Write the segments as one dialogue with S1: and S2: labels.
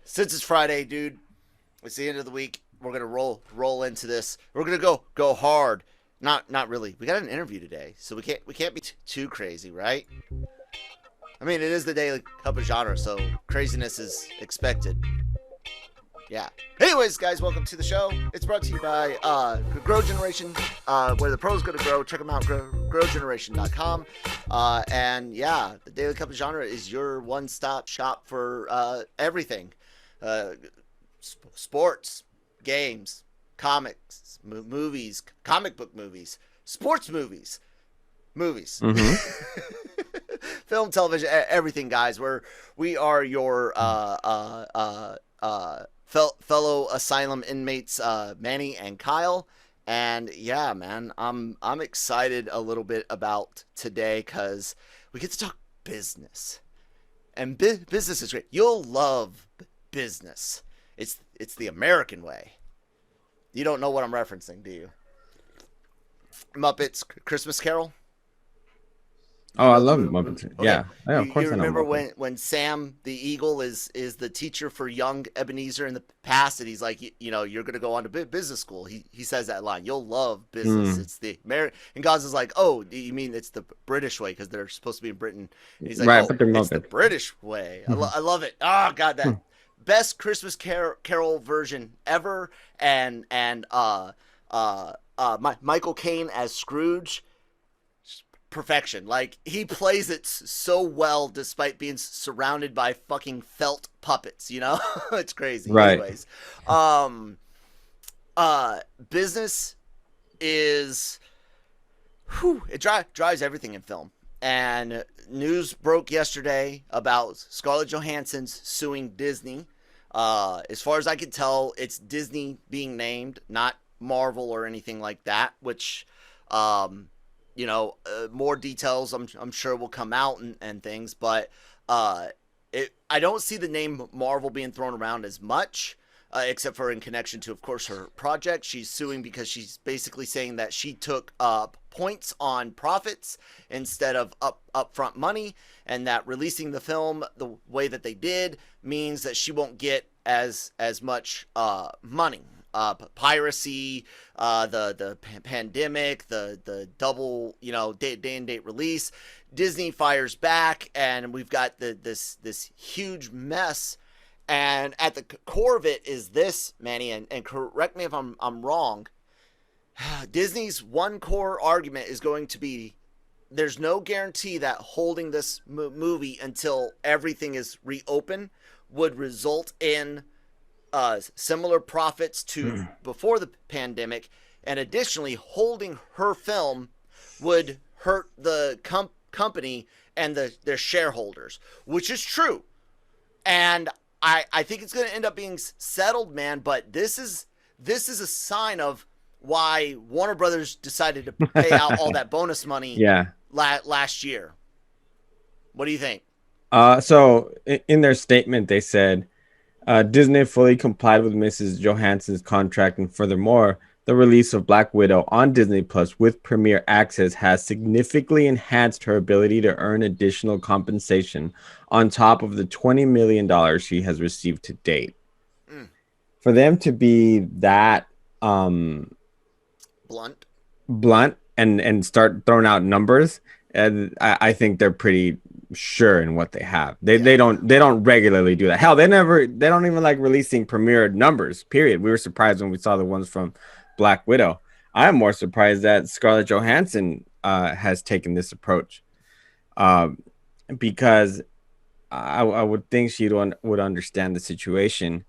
S1: Since it's Friday, dude, it's the end of the week. We're gonna roll into this. We're gonna go hard. Not really. We got an interview today, so we can't be too crazy, right? I mean, it is the daily cup of genre, so craziness is expected. Yeah. Anyways, guys, welcome to the show. It's brought to you by Grow Generation, where the pros go to grow. Check them out, growgeneration.com. And yeah, the Daily Cup of Genre is your one-stop shop for everything. Sports, games, comics, movies, comic book movies, sports movies,
S2: Mm-hmm.
S1: film, television, everything, guys. We are your fellow asylum inmates, Manny and Kyle. And yeah, man, I'm excited a little bit about today because we get to talk business, and business is great. You'll love business. It's the American way. You don't know what I'm referencing, do you? Muppets Christmas Carol.
S2: Oh, I love Muppets.
S1: Okay.
S2: Yeah, of course
S1: You
S2: I know
S1: remember
S2: Muppets.
S1: when Sam the Eagle is the teacher for young Ebenezer in the past, and he's like, you're going to go on to business school. He says that line. You'll love business.
S2: Mm.
S1: It's the American. And Gaz is like, oh, do you mean it's the British way because they're supposed to be in Britain? And he's like,
S2: Right,
S1: oh,
S2: but they're
S1: it's the
S2: Muppets.
S1: British way.
S2: Mhm.
S1: I love it. Oh God, that best Christmas Carol version ever. And Michael Caine as Scrooge, perfection. Like, he plays it so well despite being surrounded by fucking felt puppets, It's crazy.
S2: Right.
S1: Anyways, business is, it drives everything in film. And news broke yesterday about Scarlett Johansson's suing Disney. As far as I can tell, it's Disney being named, not Marvel or anything like that, which, more details I'm sure will come out and things, but I don't see the name Marvel being thrown around as much, except for in connection to, of course, her project. She's suing because she's basically saying that she took points on profits instead of upfront money, and that releasing the film the way that they did means that she won't get as much money. Piracy, the pandemic, the double, day and date release. Disney fires back, and we've got this huge mess. And at the core of it is this, Manny, and correct me if I'm wrong. Disney's one core argument is going to be there's no guarantee that holding this movie until everything is reopened would result in similar profits to before the pandemic, and additionally, holding her film would hurt the company and their shareholders, which is true. And I think it's going to end up being settled, man. But this is a sign of why Warner Brothers decided to pay out all that bonus money
S2: Yeah.
S1: last year. What do you think?
S2: So in their statement, they said Disney fully complied with Mrs. Johansson's contract, and furthermore, the release of Black Widow on Disney Plus with Premier Access has significantly enhanced her ability to earn additional compensation on top of the $20 million she has received to date. For them to be that
S1: Blunt
S2: and start throwing out numbers, I think they're pretty sure in what they have. They don't regularly do that. Hell, they don't even like releasing premiere numbers, period. We were surprised when we saw the ones from Black Widow. I'm more surprised that Scarlett Johansson has taken this approach, because I would think she would understand the situation,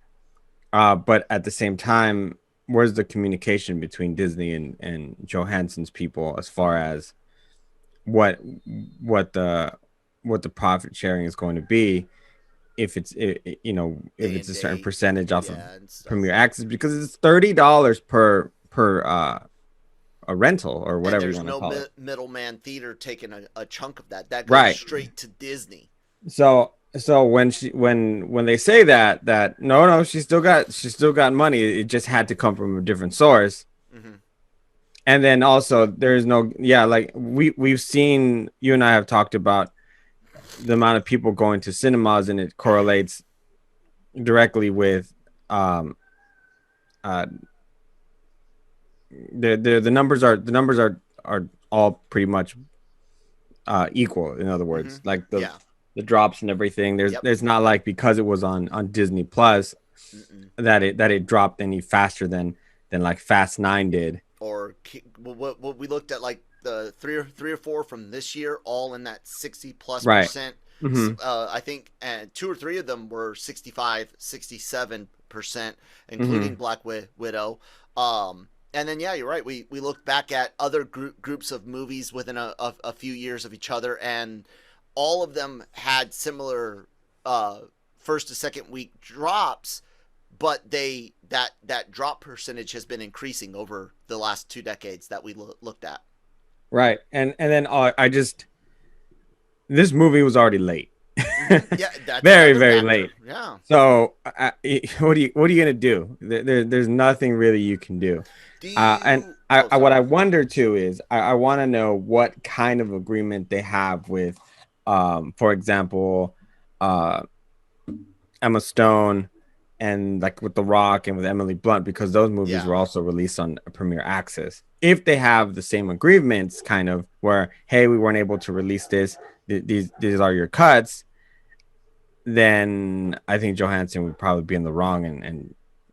S2: but at the same time, where's the communication between Disney and Johansson's people as far as what the profit sharing is going to be if it's a certain percentage off of Premier Access, because it's $30 per a rental or whatever you want to call it.
S1: Middleman theater taking a chunk of that goes
S2: right
S1: straight to Disney.
S2: So when they say that no, she still got money, it just had to come from a different source. And then also there's no, like we've seen, you and I have talked about the amount of people going to cinemas, and it correlates directly with uh the numbers are all pretty much equal. In other
S1: Hmm.
S2: words, like
S1: Yeah.
S2: the drops and everything.
S1: Yep.
S2: There's not like because it was on Disney Plus
S1: Mm-mm.
S2: that it dropped any faster than like Fast 9 did.
S1: Or what we looked at, like the three or four from this year, all in that 60 plus
S2: Right.
S1: percent.
S2: Hmm.
S1: I think, and two or three of them were 65, 67%, including
S2: Hmm.
S1: Widow. And then, yeah, you're right. We looked back at other groups of movies within a few years of each other, and all of them had similar uh, first to second week drops, but that drop percentage has been increasing over the last 2 decades that we looked at.
S2: Right. And then I just this movie was already late.
S1: Mm-hmm. Yeah, that's
S2: Very,
S1: another
S2: very
S1: factor.
S2: late.
S1: Yeah.
S2: So what are you gonna do? There's nothing really you can do.
S1: Do
S2: And
S1: you? Oh,
S2: what
S1: sorry.
S2: I wonder too is I want to know what kind of agreement they have with, for example, uh, Emma Stone and like with The Rock and with Emily Blunt, because those movies
S1: Yeah.
S2: were also released on Premier Access. If they have the same agreements, kind of where, hey, we weren't able to release this, these are your cuts, then I think Johansson would probably be in the wrong,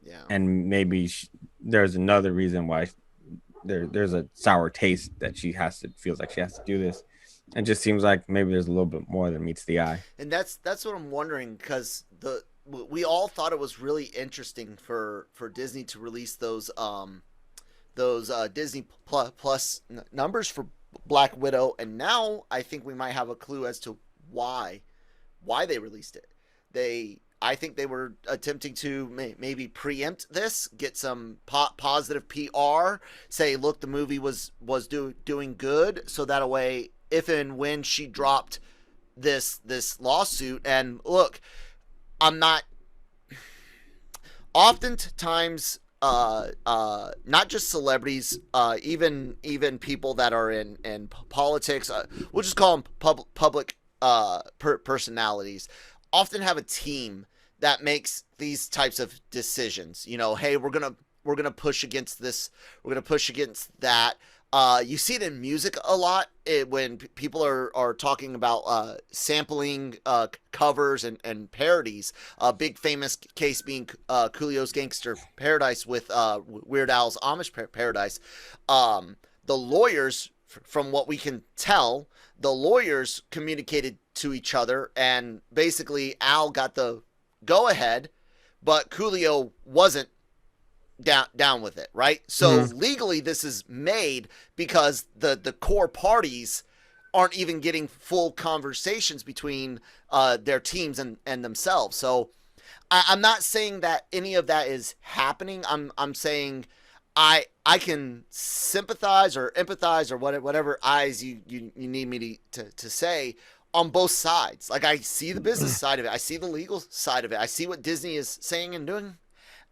S1: Yeah.
S2: and maybe there's another reason why there's a sour taste that she has to feels like she has to do this. It just seems like maybe there's a little bit more than meets the eye.
S1: And that's what I'm wondering, because the we all thought it was really interesting for Disney to release those Disney plus numbers for Black Widow, and now I think we might have a clue as to why they released it. I think they were attempting to maybe preempt this, get some positive PR, say, look, the movie was doing good, so that way, if and when she dropped this lawsuit, and look, I'm not oftentimes not just celebrities, even people that are in politics, we'll just call them public personalities, often have a team that makes these types of decisions. You know, hey, we're gonna push against this, we're gonna push against that. You see it in music a lot, when people are talking about sampling covers and parodies. A big famous case being Coolio's Gangster Paradise with Weird Al's Amish Paradise. The lawyers, from what we can tell, the lawyers communicated to each other, and basically Al got the go ahead, but Coolio wasn't down with it, right? So
S2: Mm-hmm.
S1: legally this is made because the core parties aren't even getting full conversations between their teams and themselves. So I'm not saying that any of that is happening. I'm saying I can sympathize or empathize or whatever eyes you need me to say on both sides. Like, I see the business side of it, I see the legal side of it, I see what Disney is saying and doing.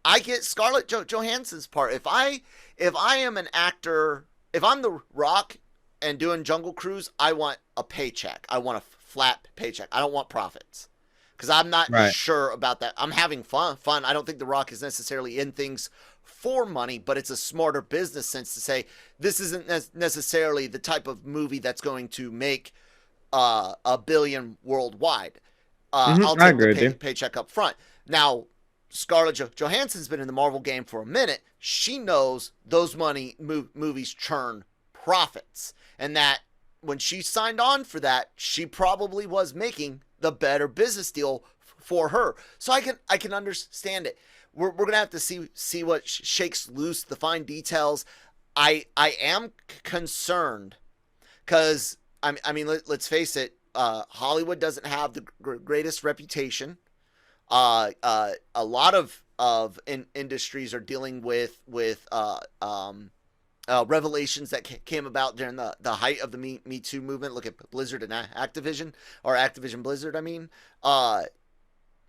S1: I get Scarlett Johansson's part. If I am an actor, if I'm The Rock and doing Jungle Cruise, I want a paycheck. I want a flat paycheck. I don't want profits, because I'm not
S2: Right.
S1: sure about that. I'm having fun. I don't think The Rock is necessarily in things for money, but it's a smarter business sense to say this isn't necessarily the type of movie that's going to make $1 billion worldwide. I'll
S2: I
S1: take the
S2: agree with you.
S1: paycheck up front. Now, Scarlett Johansson's been in the Marvel game for a minute. She knows those movies churn profits, and that when she signed on for that, she probably was making the better business deal for her. So I can understand it. We're gonna have to see what shakes loose, the fine details. I am concerned because I mean let's face it, Hollywood doesn't have the greatest reputation. A lot of industries are dealing with revelations that came about during the height of the Me Too movement. Look at Blizzard and Activision, or Activision Blizzard, I mean.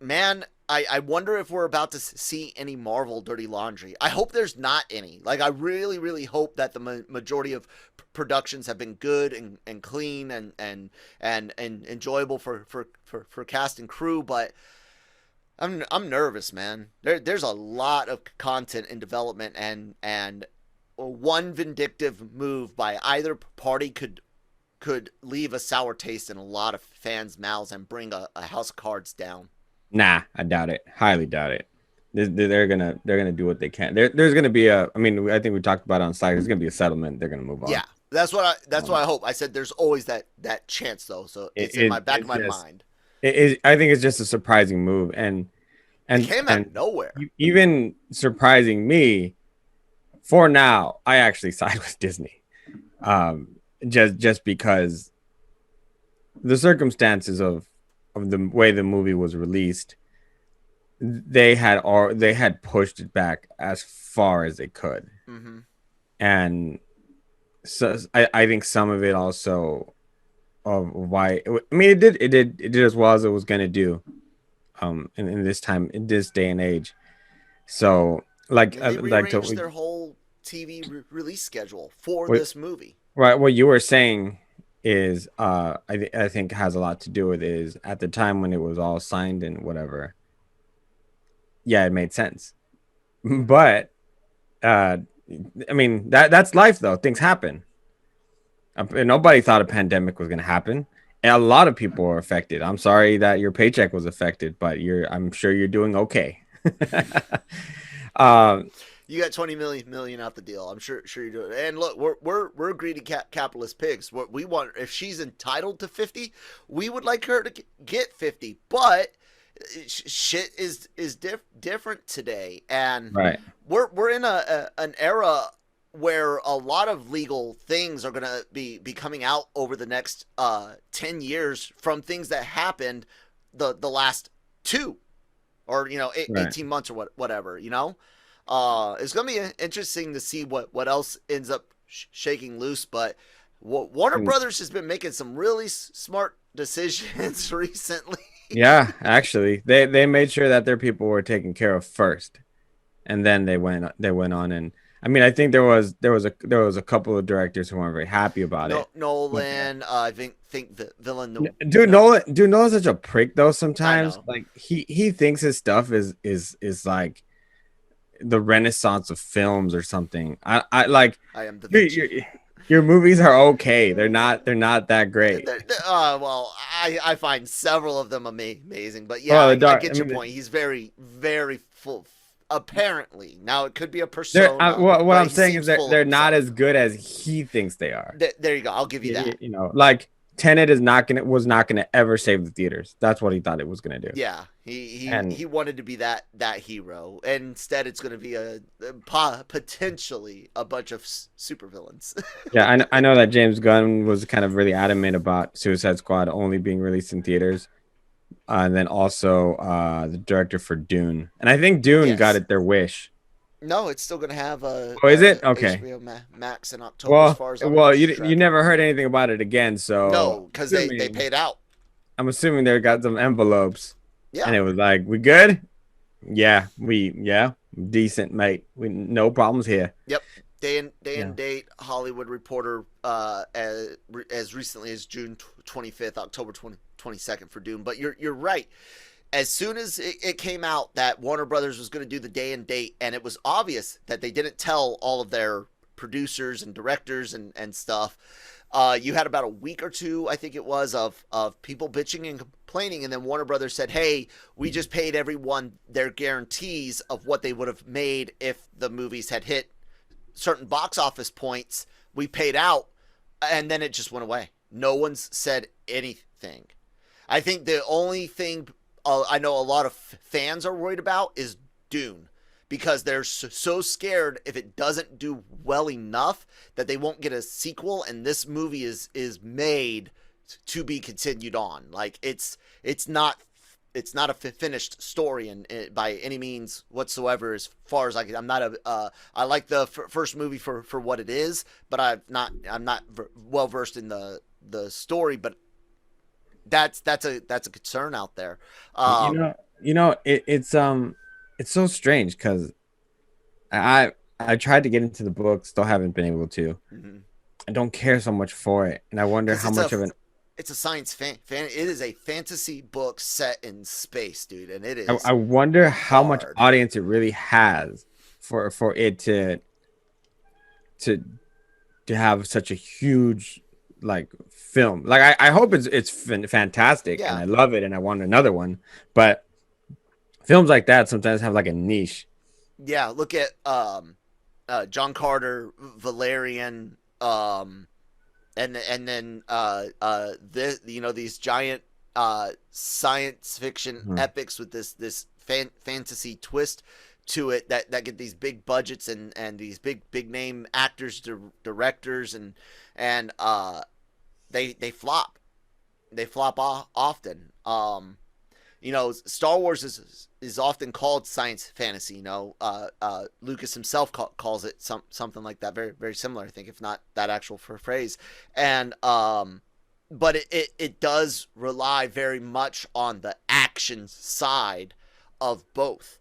S1: Man, I wonder if we're about to see any Marvel dirty laundry. I hope there's not any. Like, I really, really hope that the majority of productions have been good and clean and enjoyable for cast and crew. But I'm nervous, man. There's a lot of content in development, and one vindictive move by either party could leave a sour taste in a lot of fans' mouths and bring a house of cards down.
S2: Nah, I doubt it. Highly doubt it. They're gonna do what they can. There's gonna be a. I mean, I think we talked about it on Slack. There's gonna be a settlement. They're gonna move on.
S1: Yeah, that's what I
S2: Um,
S1: hope. I said there's always that chance though, so
S2: it,
S1: it's in my
S2: it
S1: back of
S2: it's
S1: my
S2: just
S1: mind.
S2: it is. I think it's just a surprising move,
S1: It
S2: and
S1: came out of
S2: and
S1: nowhere.
S2: even surprising me. For now, I actually side with Disney. Um, just because the circumstances of the way the movie was released, they had pushed it back as far as they could,
S1: Hmm.
S2: and so I think some of it also of why I mean it did as well as it was gonna do in this time in this day and age. So
S1: I mean, they rearranged their whole TV release schedule for
S2: what
S1: this movie.
S2: right what you were saying is I think has a lot to do with is at the time when it was all signed and whatever, yeah, it made sense. But uh I mean that's life though. Things happen. Nobody thought a pandemic was going to happen. And a lot of people are affected. I'm sorry that your paycheck was affected, but I'm sure you're doing okay. um,
S1: You got 20 million out the deal. I'm sure you do it. And look, we're greedy capitalist pigs. What we want, if she's entitled to 50, we would like her to get 50. But shit is different today, and
S2: right,
S1: we're in an era where a lot of legal things are going to be coming out over the next 10 years from things that happened the last two, or 18
S2: right.
S1: months or whatever. It's going to be interesting to see what else ends up shaking loose. But Warner
S2: And
S1: Brothers has been making some really smart decisions recently.
S2: yeah, actually, they made sure that their people were taken care of first, and then they went on and I mean I think there was a couple of directors who weren't very happy about
S1: No,
S2: it. But
S1: Nolan, I think the villain.
S2: Dude, Nolan's such a prick though.
S1: I
S2: Sometimes,
S1: know.
S2: like he thinks his stuff is like the renaissance of films or something. I like
S1: I am Da
S2: your,
S1: Vinci.
S2: your, your movies are okay. They're not that great.
S1: Well, I find several of them amazing, but yeah,
S2: Well, the
S1: I
S2: dark. I
S1: get your
S2: mean,
S1: point. He's very, very full. Apparently, now it could be a
S2: they're
S1: persona,
S2: what
S1: but
S2: I'm
S1: he
S2: saying is
S1: seems full of
S2: they're not
S1: himself.
S2: as good as he thinks they are.
S1: There you go. I'll give you that.
S2: Like Tenet was not gonna ever save the theaters. That's what he thought it was gonna do.
S1: Yeah, he
S2: And
S1: he wanted to be that hero, and instead it's going to be potentially a bunch of supervillains.
S2: yeah, I know that James Gunn was kind of really adamant about Suicide Squad only being released in theaters. And then also the director for Dune. And I think Dune got
S1: Yes.
S2: it their wish.
S1: No, it's still going to have
S2: Oh, is it? Okay.
S1: HBO Max in October, as
S2: Well,
S1: far as I'm
S2: well, you
S1: tracking.
S2: never heard anything about it again, so
S1: No, because they paid out.
S2: I'm assuming they got some envelopes,
S1: Yeah.
S2: and it was like, we good? Yeah, decent, mate. We no problems here.
S1: Yep. Day
S2: Yeah,
S1: and date Hollywood Reporter as recently as June 25th, October 22nd for Dune. But you're right. As soon as it came out that Warner Brothers was going to do the day and date, and it was obvious that they didn't tell all of their producers and directors and stuff. You had about a week or two, I think it was, of people bitching and complaining, and then Warner Brothers said, "Hey, we just paid everyone their guarantees of what they would have made if the movies had hit certain box office points. We paid out," and then it just went away. No one's said anything. I think the only thing I know a lot of fans are worried about is Dune, because they're so scared if it doesn't do well enough that they won't get a sequel, and this movie is made to be continued on. Like it's not a finished story and by any means whatsoever. As far as I'm not I like the first movie for what it is, but I'm not well versed in the story. But that's a concern out there.
S2: you
S1: Um,
S2: know, it's so strange because I tried to get into the book, still haven't been able to.
S1: mhm.
S2: I don't care so much for it, and I wonder
S1: Because
S2: how much of an
S1: it's a science it is a fantasy book set in space, dude, and it
S2: I
S1: is
S2: wonder how much
S1: hard.
S2: audience it really has for it to to have such a huge like film. Like I hope it's fantastic and
S1: Yeah,
S2: I love it and I want another one. But films like that sometimes have like a niche.
S1: yeah. Look at John Carter, Valerian, and then this, you know, these giant science fiction
S2: Mhm.
S1: epics with this fantasy twist to it that get these big budgets and these big name actors, directors, and they flop. They flop often. You know, Star Wars is often called science fantasy. You know, Lucas himself calls it something like that, very similar, I think, if not that actual phrase. And but it does rely very much on the action side of both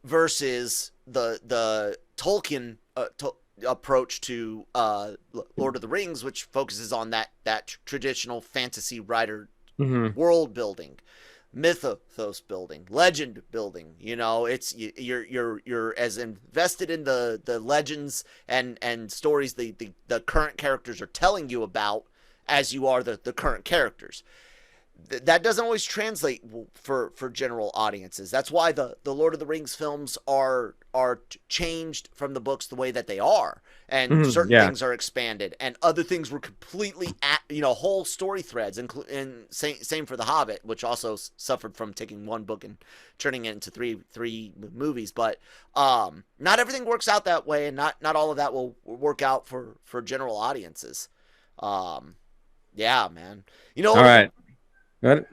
S1: versus the Tolkien approach to Lord of the Rings, which focuses on that traditional fantasy writer
S2: Mhm.
S1: world building, mythos building, legend building. You know, it's you're as invested in the legends and stories the current characters are telling you about as you are the current characters. That doesn't always translate for general audiences. That's why the Lord of the Rings films are changed from the books the way that they are, and
S2: Mhm.
S1: certain
S2: Yeah.
S1: things are expanded, and other things were completely you know, whole story threads, and same for The Hobbit, which also suffered from taking one book and turning it into three movies. But not everything works out that way, and not all of that will work out for general audiences. Um, yeah, man. You
S2: All
S1: know,
S2: right. Good.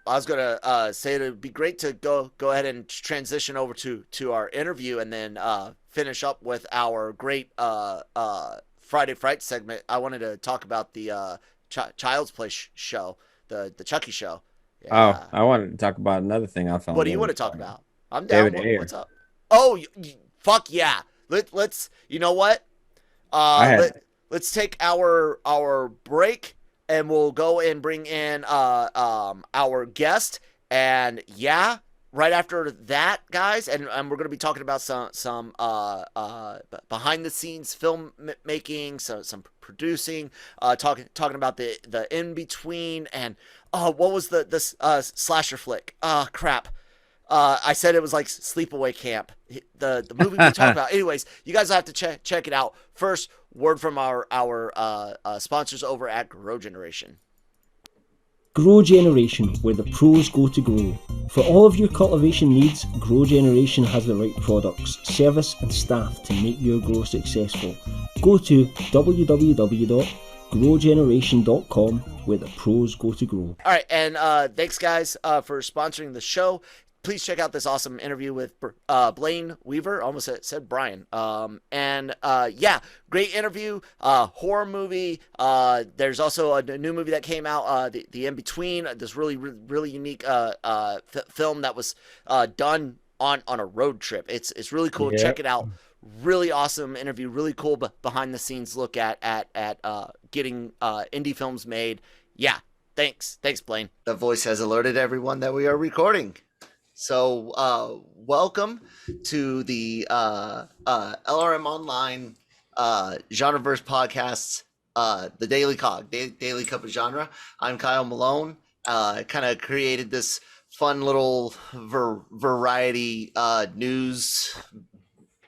S1: I was gonna say it'd be great to go ahead and transition over to our interview and then finish up with our great Friday Fright segment. I wanted to talk about the Child's Play show, the Chucky show.
S2: Oh,
S1: Yeah.
S2: I wanted to talk about another thing I
S1: What
S2: found
S1: do you
S2: really
S1: want to talk
S2: funny.
S1: about? I'm down.
S2: David
S1: What's
S2: Ayer.
S1: up? Oh, fuck yeah. Let's. You know what?
S2: I
S1: Let
S2: had
S1: let's take our break and we'll go and bring in our guest. And yeah, right after that, guys, and we're gonna be talking about some behind the scenes film making, some producing, talking about the in between, and what was the slasher flick? Crap. I said it was like Sleepaway Camp, the movie we talked about. Anyways, you guys will have to check it out. First, word from our sponsors over at Grow Generation.
S3: Grow Generation, where the pros go to grow. For all of your cultivation needs, Grow Generation has the right products, service and staff to make your grow successful. Go to www.growgeneration.com, where the pros go to grow.
S1: All right, and thanks guys for sponsoring the show. Please check out this awesome interview with Blayne Weaver. Almost said Brian. And yeah, great interview. Horror movie. There's also a new movie that came out, the In Between. This really unique film that was done on a road trip. It's really cool.
S2: yeah.
S1: Check it out. Really awesome interview. Really cool behind the scenes look at getting indie films made. Yeah. Thanks, Blayne. The voice has alerted everyone that we are recording. So, welcome to the LRM Online Genreverse podcasts, the Daily COG, Daily Cup of Genre. I'm Kyle Malone. Kind of created this fun little variety news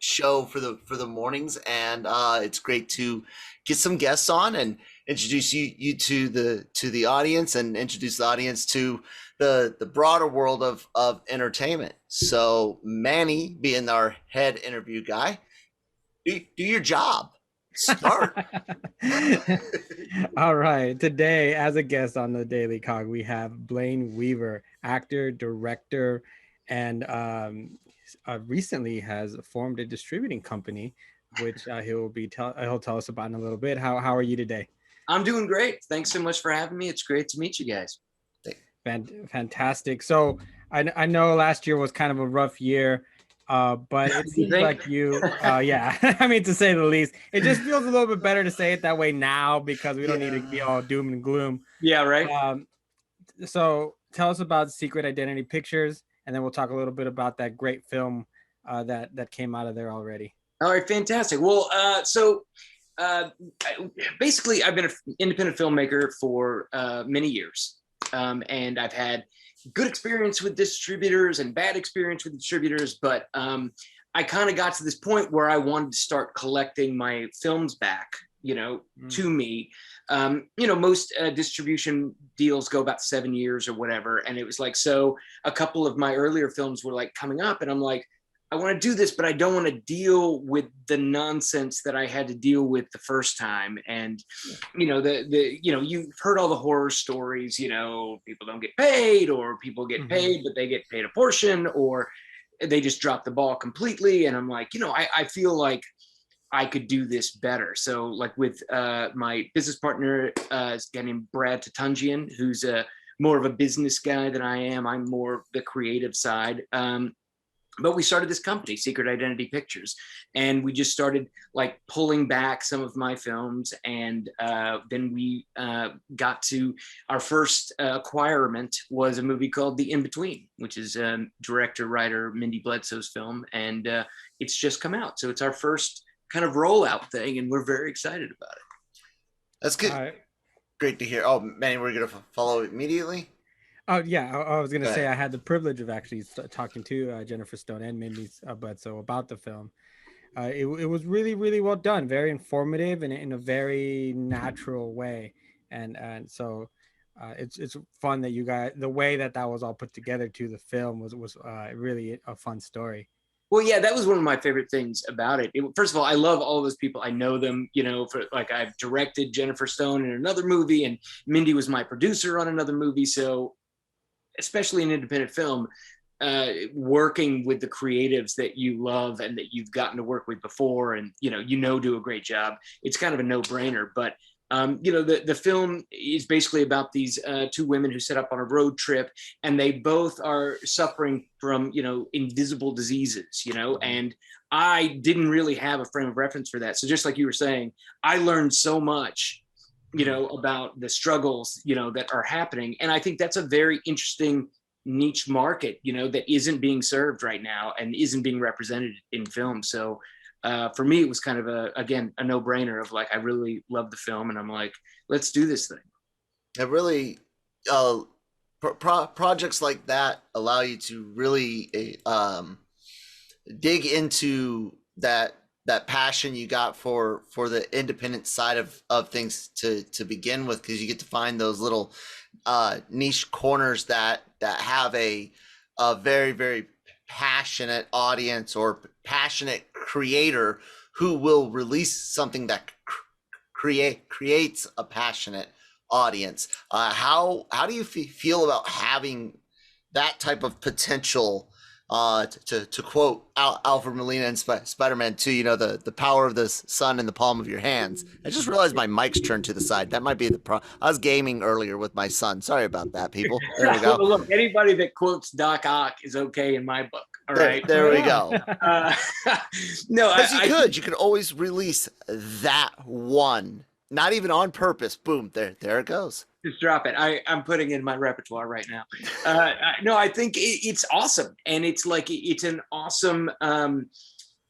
S1: show for the mornings, and it's great to get some guests on and introduce you to the audience and introduce the audience to the broader world of entertainment. So Manny, being our head interview guy, do your job. Start.
S2: All right. Today, as a guest on the Daily COG, we have Blayne Weaver, actor, director, and recently has formed a distributing company, which he'll tell us about in a little bit. How are you today?
S4: I'm doing great. Thanks so much for having me. It's great to meet you guys.
S2: Fantastic. So I know last year was kind of a rough year But it
S4: You
S2: seems
S4: think?
S2: like yeah, I mean, to say the least, it just feels a little bit better to say it that way now because we don't need to be all doom and gloom.
S4: Yeah, right.
S2: So tell us about Secret Identity Pictures, and then we'll talk a little bit about that great film that came out of there already.
S4: All right, fantastic. Well, basically, I've been an independent filmmaker for many years, and I've had good experience with distributors and bad experience with distributors, but I kind of got to this point where I wanted to start collecting my films back, to me. Most distribution deals go about 7 years or whatever, and it was like, so a couple of my earlier films were like coming up, and I'm like, I want to do this, but I don't want to deal with the nonsense that I had to deal with the first time. And, you've heard all the horror stories, people don't get paid, or people get paid, but they get paid a portion, or they just drop the ball completely. And I'm like, I feel like I could do this better. So like with my business partner, a guy named Brad Tatunjian, who's more of a business guy than I am. I'm more the creative side. But we started this company, Secret Identity Pictures, and we just started like pulling back some of my films. And then we got to our first acquirement was a movie called The Inbetween, which is director-writer Mindy Bledsoe's film. And it's just come out. So it's our first kind of rollout thing, and we're very excited about it.
S1: That's good. Great to hear. Oh, Manny, we're going to follow immediately?
S2: Oh yeah, I was gonna say I had the privilege of actually talking to Jennifer Stone and Mindy Bledsoe about the film. It was really, really well done, very informative and in a very natural way, and so it's fun that you guys, the way that was all put together to the film was really a fun story.
S4: Well, yeah, that was one of my favorite things about it. First of all, I love all those people. I know them, for like I've directed Jennifer Stone in another movie, and Mindy was my producer on another movie, so. Especially in independent film, working with the creatives that you love and that you've gotten to work with before and, do a great job. It's kind of a no-brainer. But, the film is basically about these two women who set up on a road trip, and they both are suffering from, invisible diseases, and I didn't really have a frame of reference for that. So just like you were saying, I learned so much about the struggles, that are happening. And I think that's a very interesting niche market, that isn't being served right now and isn't being represented in film. So for me, it was kind of a no-brainer of like, I really love the film and I'm like, let's do this thing.
S1: It really, projects like that allow you to really dig into that passion you got for the independent side of things to begin with, because you get to find those little niche corners that have a very, very passionate audience or passionate creator who will release something that creates a passionate audience. How do you feel about having that type of potential? To quote Alfred Molina in Spider-Man 2, the power of the sun in the palm of your hands. I just realized my mic's turned to the side. That might be the problem. I was gaming earlier with my son. Sorry about that, people. There we go.
S4: Look, anybody that quotes Doc Ock is okay in my book. All right.
S1: There we go.
S4: No,
S1: you could always release that one. Not even on purpose. Boom. There it goes.
S4: Just drop it. I'm putting it in my repertoire right now. No, I think it's awesome. And it's like, it's an awesome,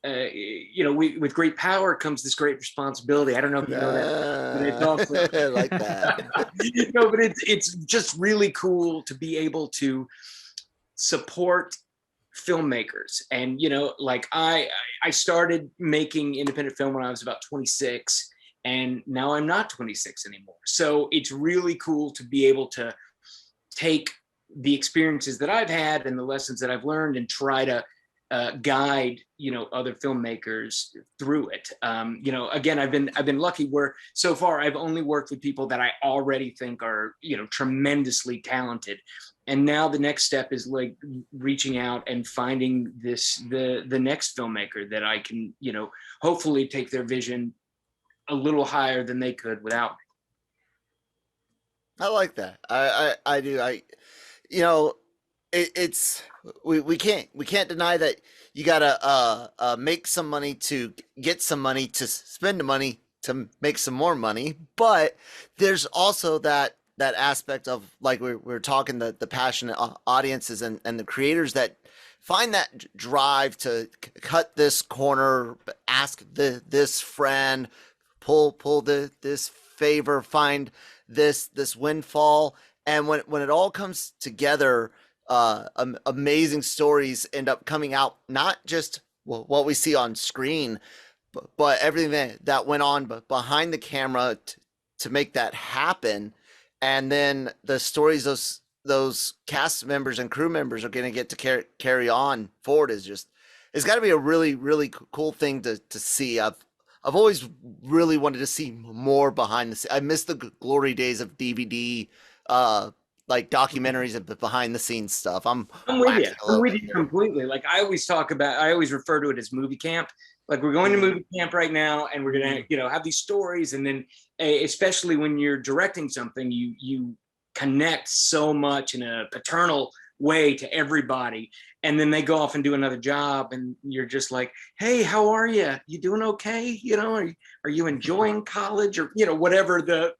S4: with great power comes this great responsibility. I don't know if you know that. But it's also,
S1: I like that.
S4: No, but it's just really cool to be able to support filmmakers. And, like I started making independent film when I was about 26. And now I'm not 26 anymore. So it's really cool to be able to take the experiences that I've had and the lessons that I've learned and try to guide, other filmmakers through it. Again, I've been lucky where so far I've only worked with people that I already think are, tremendously talented. And now the next step is like reaching out and finding the next filmmaker that I can, hopefully take their vision a little higher than they could without me.
S1: I like that. I do. it's we can't deny that you gotta make some money to get some money to spend the money to make some more money, but there's also that aspect of, like we're talking, the passionate audiences and the creators that find that drive to cut this corner, ask this friend, pull this favor, find this windfall, and when it all comes together, amazing stories end up coming out. Not just what we see on screen, but everything that went on behind the camera to make that happen, and then the stories those cast members and crew members are going to get to carry on forward is just, it's got to be a really, really cool thing to see. I've always really wanted to see more behind the scenes. I miss the glory days of DVD, like documentaries and behind the scenes stuff. I'm
S4: with you completely. Like I always refer to it as movie camp. Like we're going to movie camp right now, and we're gonna, have these stories, and then especially when you're directing something, you connect so much in a paternal way to everybody, and then they go off and do another job, and you're just like, hey, how are you? You doing okay? Are you enjoying college, or whatever the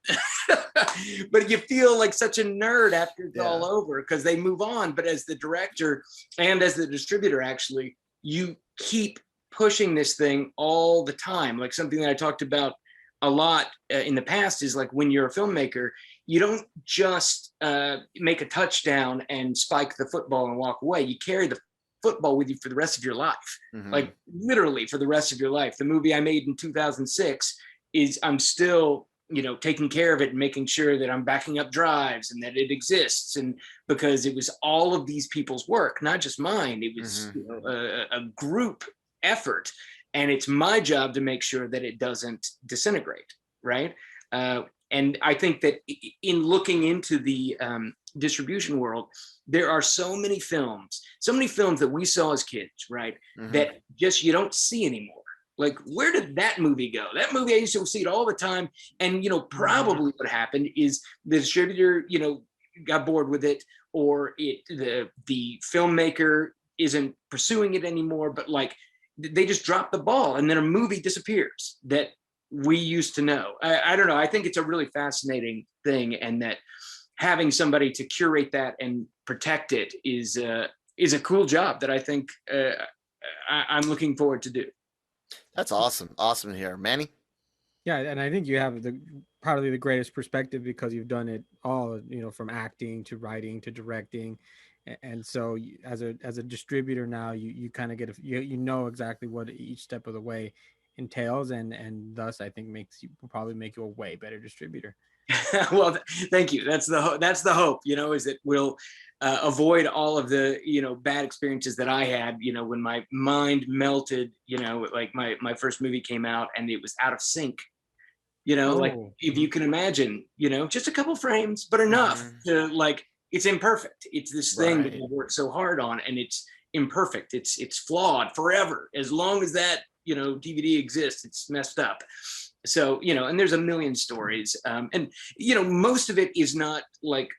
S4: but you feel like such a nerd after it's all over, because they move on. But as the director and as the distributor, actually, you keep pushing this thing all the time. Like something that I talked about a lot in the past is, like, when you're a filmmaker, you don't just make a touchdown and spike the football and walk away. You carry the football with you for the rest of your life, like literally for the rest of your life. The movie I made in 2006 is, I'm still, taking care of it and making sure that I'm backing up drives and that it exists. And because it was all of these people's work, not just mine, it was a group effort. And it's my job to make sure that it doesn't disintegrate, right? And I think that in looking into the distribution world, there are so many films that we saw as kids, right? That just you don't see anymore. Like, where did that movie go? That movie, I used to see it all the time. And, probably what happened is the distributor, got bored with it, or the filmmaker isn't pursuing it anymore, but like they just drop the ball, and then a movie disappears that we used to know. I don't know. I think it's a really fascinating thing, and that having somebody to curate that and protect it is a cool job that I think I'm looking forward to do.
S1: That's awesome. Awesome to hear. Manny?
S2: Yeah, and I think you have probably the greatest perspective, because you've done it all, from acting to writing to directing. And so as a distributor now, you kind of get you know exactly what each step of the way entails, and thus I think will probably make you a way better distributor.
S4: Well, thank you. That's the hope, is that we'll avoid all of the, bad experiences that I had, when my mind melted, like my first movie came out and it was out of sync, like if you can imagine, just a couple frames, but enough to, like, it's imperfect. It's this thing that we worked so hard on, and it's imperfect. It's flawed forever. As long as that, DVD exists, it's messed up. So, and there's a million stories. And, most of it is not like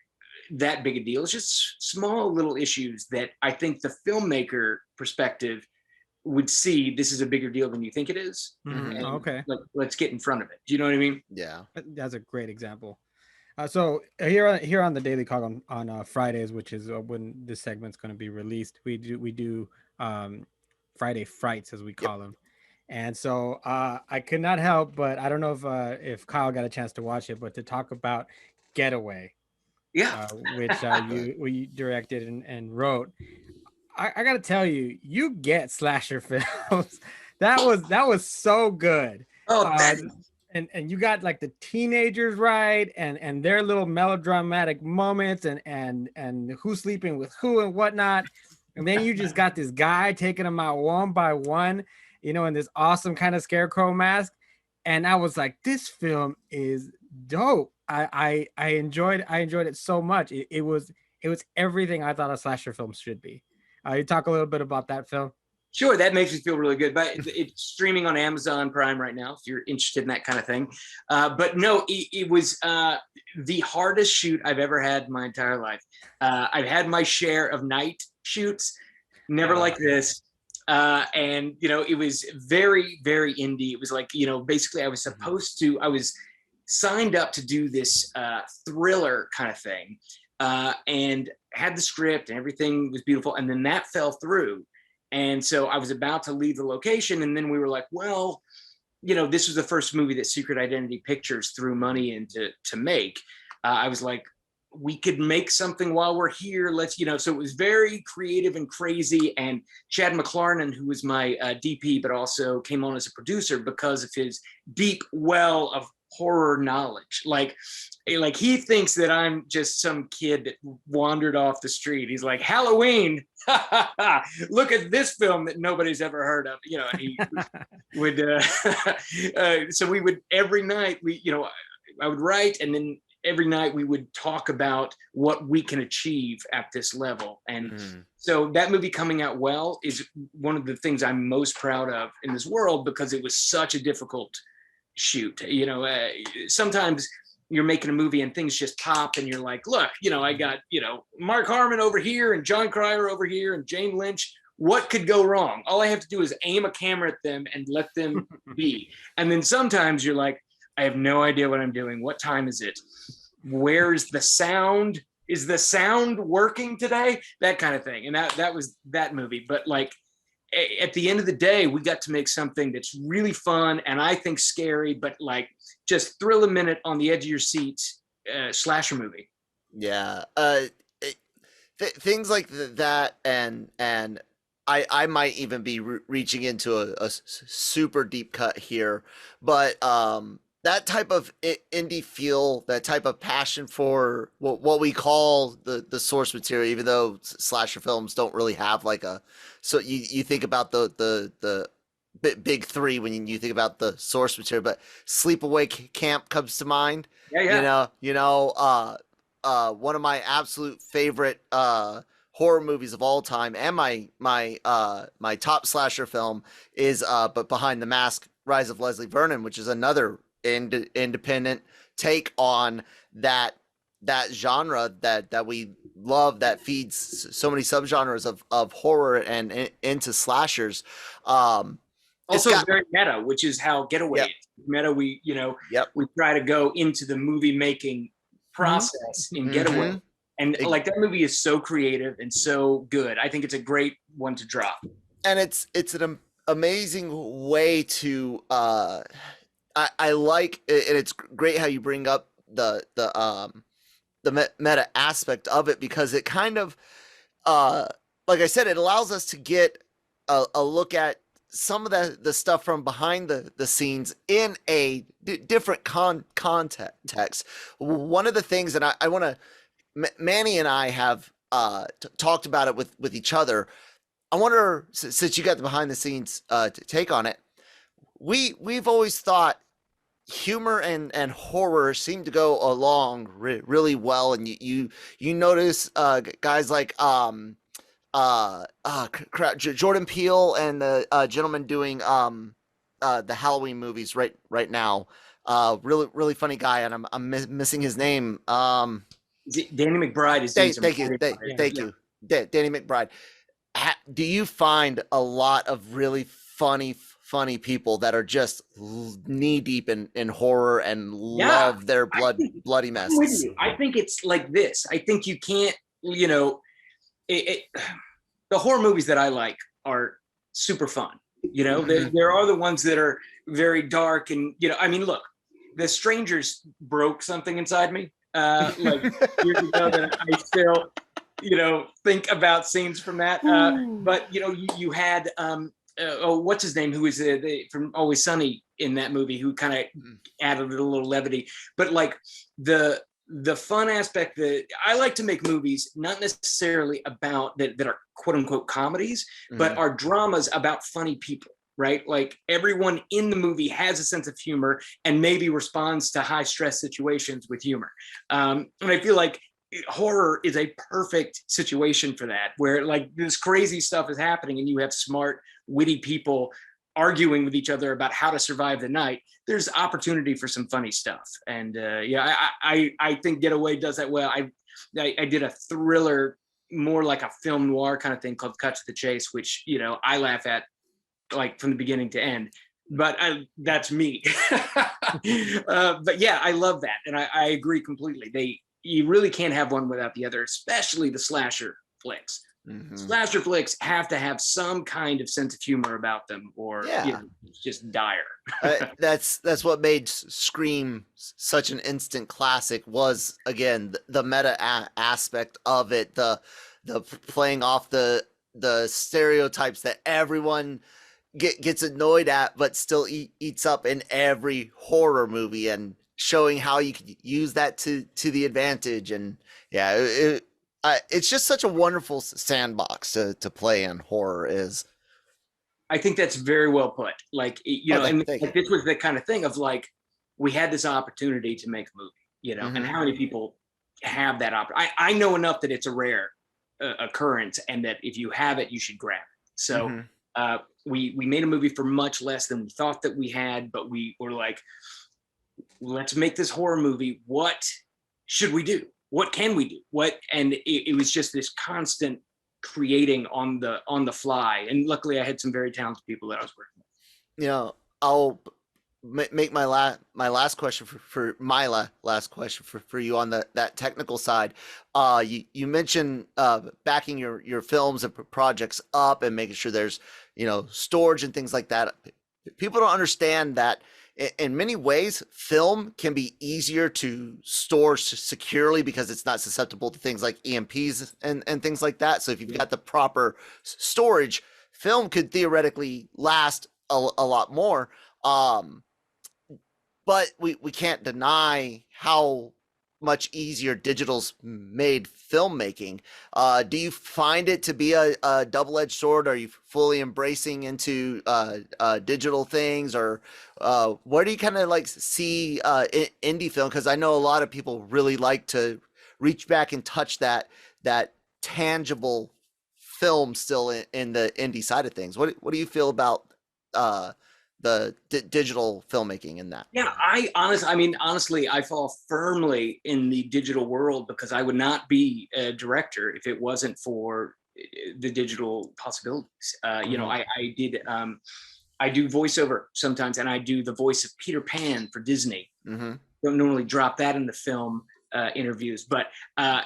S4: that big a deal. It's just small little issues that I think the filmmaker perspective would see this is a bigger deal than you think it is.
S2: Okay.
S4: Let's get in front of it. Do you know what I mean?
S1: Yeah.
S2: That's a great example. So here on the Daily COG on Fridays, which is when this segment's going to be released, we do Friday Frights, as we call them. And so I could not help, but I don't know if Kyle got a chance to watch it, but to talk about GetAWay, which you directed and wrote. I got to tell you, you get slasher films. that was so good. And you got like the teenagers right, and their little melodramatic moments, and who's sleeping with who and whatnot. And then you just got this guy taking them out one by one, in this awesome kind of scarecrow mask. And I was like, this film is dope. I enjoyed it so much. It was everything I thought a slasher film should be. You talk a little bit about that film.
S4: Sure, that makes me feel really good. But it's streaming on Amazon Prime right now, if you're interested in that kind of thing. But no, it was the hardest shoot I've ever had in my entire life. I've had my share of night shoots, never like this. And, you know, it was very, very indie. It was like, you know, basically I was signed up to do this thriller kind of thing, and had the script and everything was beautiful. And then that fell through. And so I was about to leave the location, and then we were like, well, you know, this was the first movie that Secret Identity Pictures threw money into to make. I was like, we could make something while we're here. Let's, you know, so it was very creative and crazy. And Chad McLarnon, who was my DP, but also came on as a producer because of his deep well of horror knowledge. Like he thinks that I'm just some kid that wandered off the street. He's like, Halloween, look at this film that nobody's ever heard of. You know, he would, so we would, every night I would write, and then every night we would talk about what we can achieve at this level. And so that movie coming out well is one of the things I'm most proud of in this world, because it was such a difficult shoot. You know, sometimes you're making a movie and things just pop and you're like, look, you know, I got, you know, Mark Harmon over here and John Cryer over here and Jane Lynch. What could go wrong? All I have to do is aim a camera at them and let them be. And then sometimes you're like, I have no idea what I'm doing. What time is it? Where's the sound? Is the sound working today? That kind of thing. And that was that movie. But like, at the end of the day, we got to make something that's really fun and I think scary, but like just thrill a minute on the edge of your seats, slasher movie.
S1: Yeah. Things like that. And I might even be reaching into a super deep cut here, but that type of indie feel, that type of passion for what we call the source material, even though slasher films don't really have like a, so you think about the big three when you think about the source material, but Sleepaway Camp comes to mind.
S4: Yeah.
S1: You know, one of my absolute favorite horror movies of all time, and my top slasher film is but Behind the Mask, Rise of Leslie Vernon, which is another independent take on that genre that we love, that feeds so many subgenres of horror and into slashers.
S4: Also very meta, which is how Getaway is. Meta, we try to go into the movie making process in Getaway. And like that movie is so creative and so good. I think it's a great one to drop.
S1: And it's an amazing way to I like it, and it's great how you bring up the meta aspect of it, because it kind of like I said, it allows us to get a look at some of the stuff from behind the scenes in a different context. One of the things, and I want to, Manny and I have talked about it with each other. I wonder, since you got the behind the scenes take on it, we've always thought humor and horror seem to go along really well, and you notice guys like Jordan Peele and the gentleman doing the Halloween movies right now. Really funny guy, and I'm missing his name. Danny
S4: McBride is doing
S1: thank you. Danny McBride. Do you find a lot of really funny people that are just knee deep in horror and love their bloody messes?
S4: I think it's like this. I think you can't, the horror movies that I like are super fun. There are the ones that are very dark and, I mean, look, The Strangers broke something inside me. Like years ago that I still, think about scenes from that. But, you had, what's his name? Who was from Always Sunny in that movie, who kind of added a little levity. But like the fun aspect that I like to make movies, not necessarily about that are quote unquote comedies, but are dramas about funny people, right? Like everyone in the movie has a sense of humor and maybe responds to high stress situations with humor. And I feel like horror is a perfect situation for that, where like this crazy stuff is happening and you have smart, witty people arguing with each other about how to survive the night. There's opportunity for some funny stuff. And yeah, I think Getaway does that well. I did a thriller, more like a film noir kind of thing called Cut to the Chase, which, you know, I laugh at like from the beginning to end. But that's me. But yeah, I love that. And I agree completely. You really can't have one without the other, especially the slasher flicks. Mm-hmm. Slasher flicks have to have some kind of sense of humor about them, or you know, it's just dire.
S1: That's what made Scream such an instant classic, was again the meta aspect of it, the playing off the stereotypes that everyone gets annoyed at, but still eats up in every horror movie, and showing how you could use that to the advantage. And yeah, it's just such a wonderful sandbox to play in. Horror is.
S4: I think that's very well put. Like, you know, and like, this was the kind of thing of like, we had this opportunity to make a movie, you know, and how many people have that opportunity? I know enough that it's a rare occurrence, and that if you have it, you should grab it. So we made a movie for much less than we thought that we had, but we were like, let's make this horror movie. What should we do? What can we do? And it was just this constant creating on the fly. And luckily I had some very talented people that I was working with.
S1: You know, I'll make my last question for you on that technical side. You mentioned backing your films and projects up and making sure there's, you know, storage and things like that. People don't understand that in many ways, film can be easier to store securely because it's not susceptible to things like EMPs and things like that. So if you've got the proper storage, film could theoretically last a lot more. But we can't deny how much easier digital's made filmmaking. Do you find it to be a double-edged sword? Are you fully embracing into digital things, or where do you kind of like see indie film? Because I know a lot of people really like to reach back and touch that tangible film still in the indie side of things. What do you feel about the digital filmmaking in that?
S4: Yeah, honestly, I fall firmly in the digital world, because I would not be a director if it wasn't for the digital possibilities. You know, I do voiceover sometimes, and I do the voice of Peter Pan for Disney. Don't normally drop that in the film interviews, but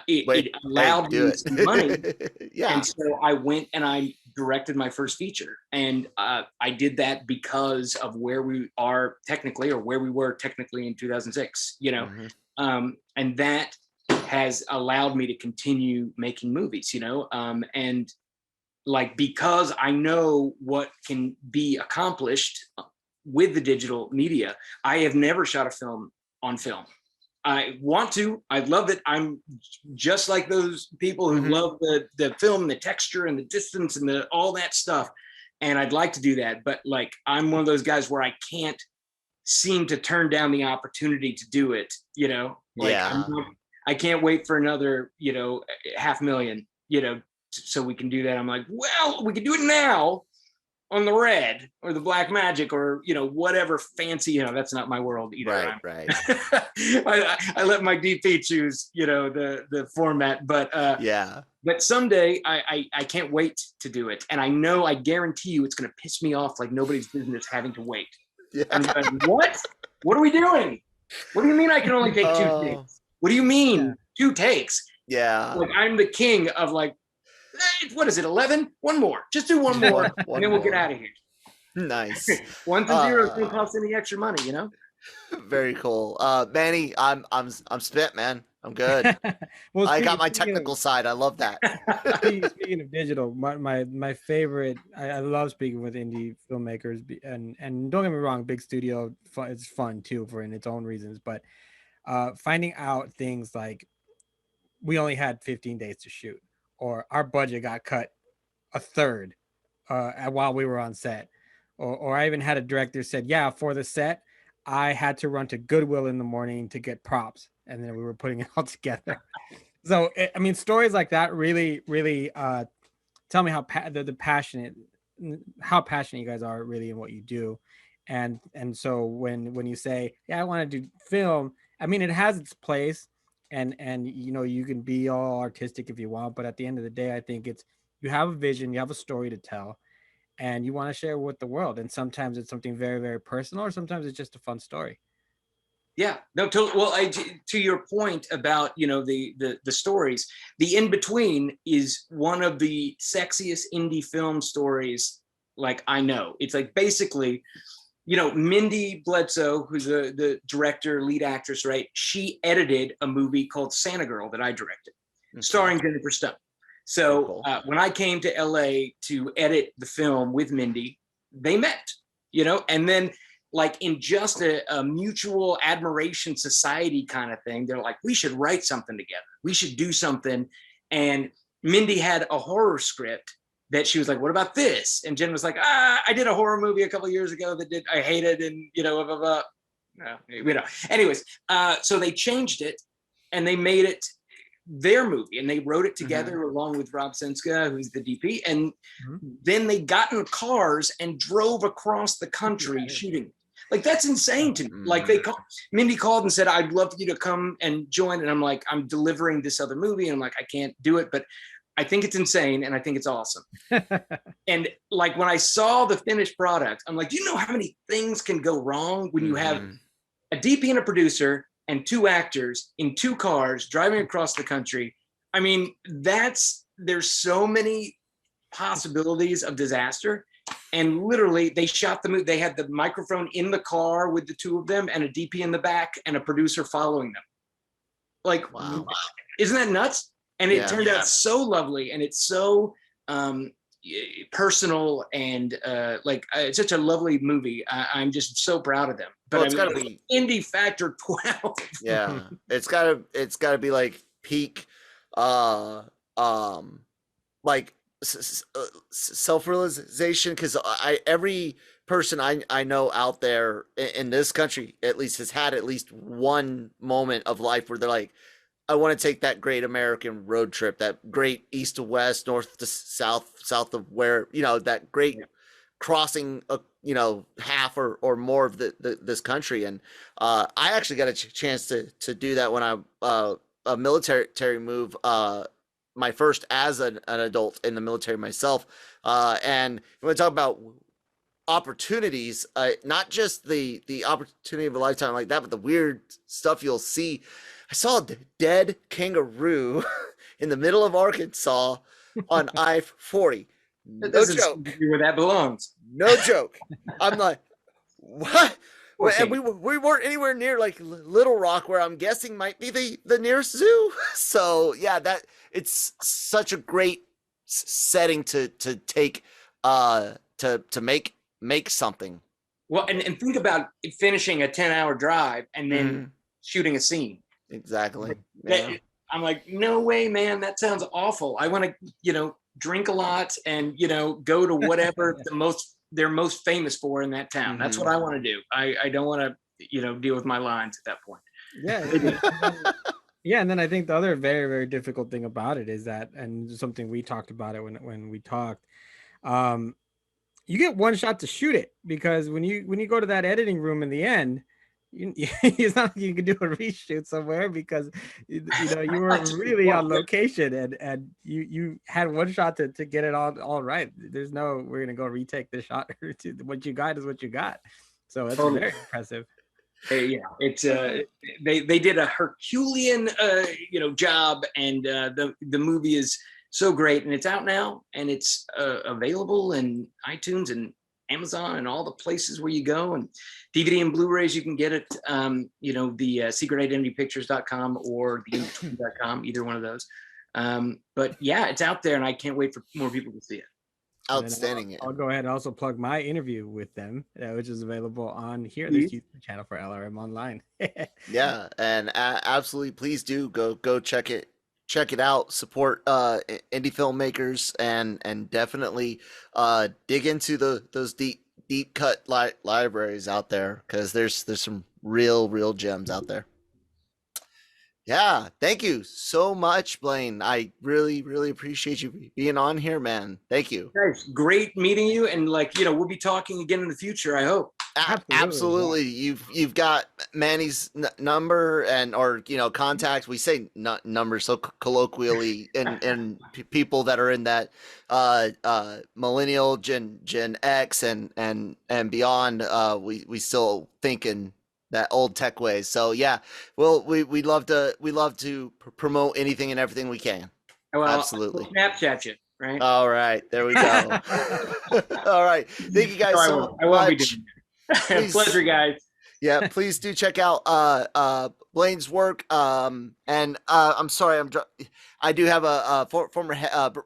S4: it allowed me some money.
S1: Yeah.
S4: And so I went and I directed my first feature, and I did that because of where we are technically, or where we were technically in 2006, you know. And that has allowed me to continue making movies, you know, and like, because I know what can be accomplished with the digital media, I have never shot a film on film. I want to. I love it. I'm just like those people who love the film, the texture and the distance and all that stuff. And I'd like to do that. But like, I'm one of those guys where I can't seem to turn down the opportunity to do it, you know? Like, I can't wait for another, you know, 500,000, you know, so we can do that. I'm like, well, we can do it now on the red or the black magic, or, you know, whatever fancy, you know, that's not my world either.
S1: Right.
S4: I let my DP choose, you know, the format, but but someday I can't wait to do it. And I guarantee you it's going to piss me off like nobody's business having to wait. I'm like, what are we doing? What do you mean I can only take 2 takes? What do you mean 2 takes?
S1: Yeah.
S4: Like, I'm the king of like, what is it, 11? One more. Just do one more, and then we'll get out of here.
S1: Nice.
S4: 1 to 0 doesn't cost any extra money, you know?
S1: Very cool. Manny, I'm spent, man. I'm good.
S2: Well,
S1: I got my technical side. I love that.
S2: Speaking of digital, my favorite, I love speaking with indie filmmakers, and don't get me wrong, big studio, it's fun too in its own reasons, but finding out things like, we only had 15 days to shoot, or our budget got cut a third while we were on set. Or I even had a director said, yeah, for the set, I had to run to Goodwill in the morning to get props. And then we were putting it all together. So I mean, stories like that really, really tell me how the passionate, how passionate you guys are really in what you do. And so when you say, yeah, I want to do film, I mean, it has its place, and you know, you can be all artistic if you want, but at the end of the day, I think it's, you have a vision, you have a story to tell, and you want to share with the world. And sometimes it's something very, very personal, or sometimes it's just a fun story.
S4: Yeah, no, well, to your point about, you know, the stories, the In-Between is one of the sexiest indie film stories like I know. It's like basically, you know, Mindy Bledsoe, who's the director, lead actress, right? She edited a movie called Santa Girl that I directed, starring Jennifer Stone. So when I came to LA to edit the film with Mindy, they met, you know, and then like in just a mutual admiration society kind of thing, they're like, we should write something together. We should do something. And Mindy had a horror script that she was like, what about this? And Jen was like, I did a horror movie a couple of years ago that I hated, and you know, blah, blah, blah. No, you know. Anyways, so they changed it and they made it their movie, and they wrote it together along with Rob Senska, who's the DP. And then they got in cars and drove across the country shooting. Like, that's insane to me. Like, Mindy called and said, I'd love you to come and join. And I'm like, I'm delivering this other movie. And I'm like, I can't do it, but I think it's insane. And I think it's awesome. And like, when I saw the finished product, I'm like, do you know how many things can go wrong when you have a DP and a producer and two actors in two cars driving across the country? I mean, there's so many possibilities of disaster. And literally, they shot the movie. They had the microphone in the car with the two of them, and a DP in the back, and a producer following them. Like, wow. Isn't that nuts? And it turned out so lovely, and it's so personal, and it's such a lovely movie. I'm just so proud of them. But it's got to be indie factor 12.
S1: Yeah, it's gotta be like peak, like self-realization, because every person I know out there in this country at least has had at least one moment of life where they're like, I want to take that great American road trip, that great east to west, north to south, south of where, you know, that great crossing, you know, half or more of this country. And I actually got a chance to do that when I a military move, my first as an adult in the military myself. And when we talk about opportunities, not just the opportunity of a lifetime like that, but the weird stuff you'll see. I saw a dead kangaroo in the middle of Arkansas on I-40. No joke.
S4: Where that belongs.
S1: No joke. I'm like, what? And we weren't anywhere near like Little Rock, where I'm guessing might be the nearest zoo. So yeah, that it's such a great setting to take to make something.
S4: Well, and think about finishing a 10-hour drive and then shooting a scene.
S1: Exactly.
S4: Yeah. I'm like, no way, man. That sounds awful. I want to, you know, drink a lot and, you know, go to whatever they're most famous for in that town. That's what I want to do. I don't want to, you know, deal with my lines at that point.
S2: Yeah. Yeah. And then I think the other very, very difficult thing about it is that, and something we talked about it when we talked, you get one shot to shoot it, because when you go to that editing room in the end, it's not like you can do a reshoot somewhere, because you know you were really on location, and you had one shot to get it all right. There's no, we're gonna go retake the shot. What you got is what you got. So it's very impressive.
S4: Yeah, it's they did a Herculean job, and the movie is so great, and it's out now, and it's available in iTunes and Amazon and all the places where you go, and DVD and Blu-rays. You can get it, the secretidentitypictures.com or the Inbetween.com, either one of those. But yeah, it's out there, and I can't wait for more people to see it.
S1: Outstanding.
S2: I'll go ahead and also plug my interview with them, which is available on here, this YouTube channel for LRM Online.
S1: Yeah, and absolutely, please do go check it out, support indie filmmakers, and definitely dig into those deep cut libraries out there, because there's some real gems out there. Yeah, thank you so much, Blayne. I really, really appreciate you being on here, man. Thank you.
S4: Guys, great meeting you, and we'll be talking again in the future, I hope.
S1: Absolutely. You've got Manny's number or contact. We say number so colloquially, and people that are in that millennial Gen X and beyond. We still think in that old tech way. So yeah, well, we love to promote anything and everything we can.
S4: Well,
S1: Absolutely.
S4: I'll Snapchat you, right?
S1: All right, there we go. All right, thank you guys so
S4: I won't be
S1: much.
S4: doing it. Pleasure, guys.
S1: Yeah, please do check out Blayne's work. And I'm sorry, I do have a former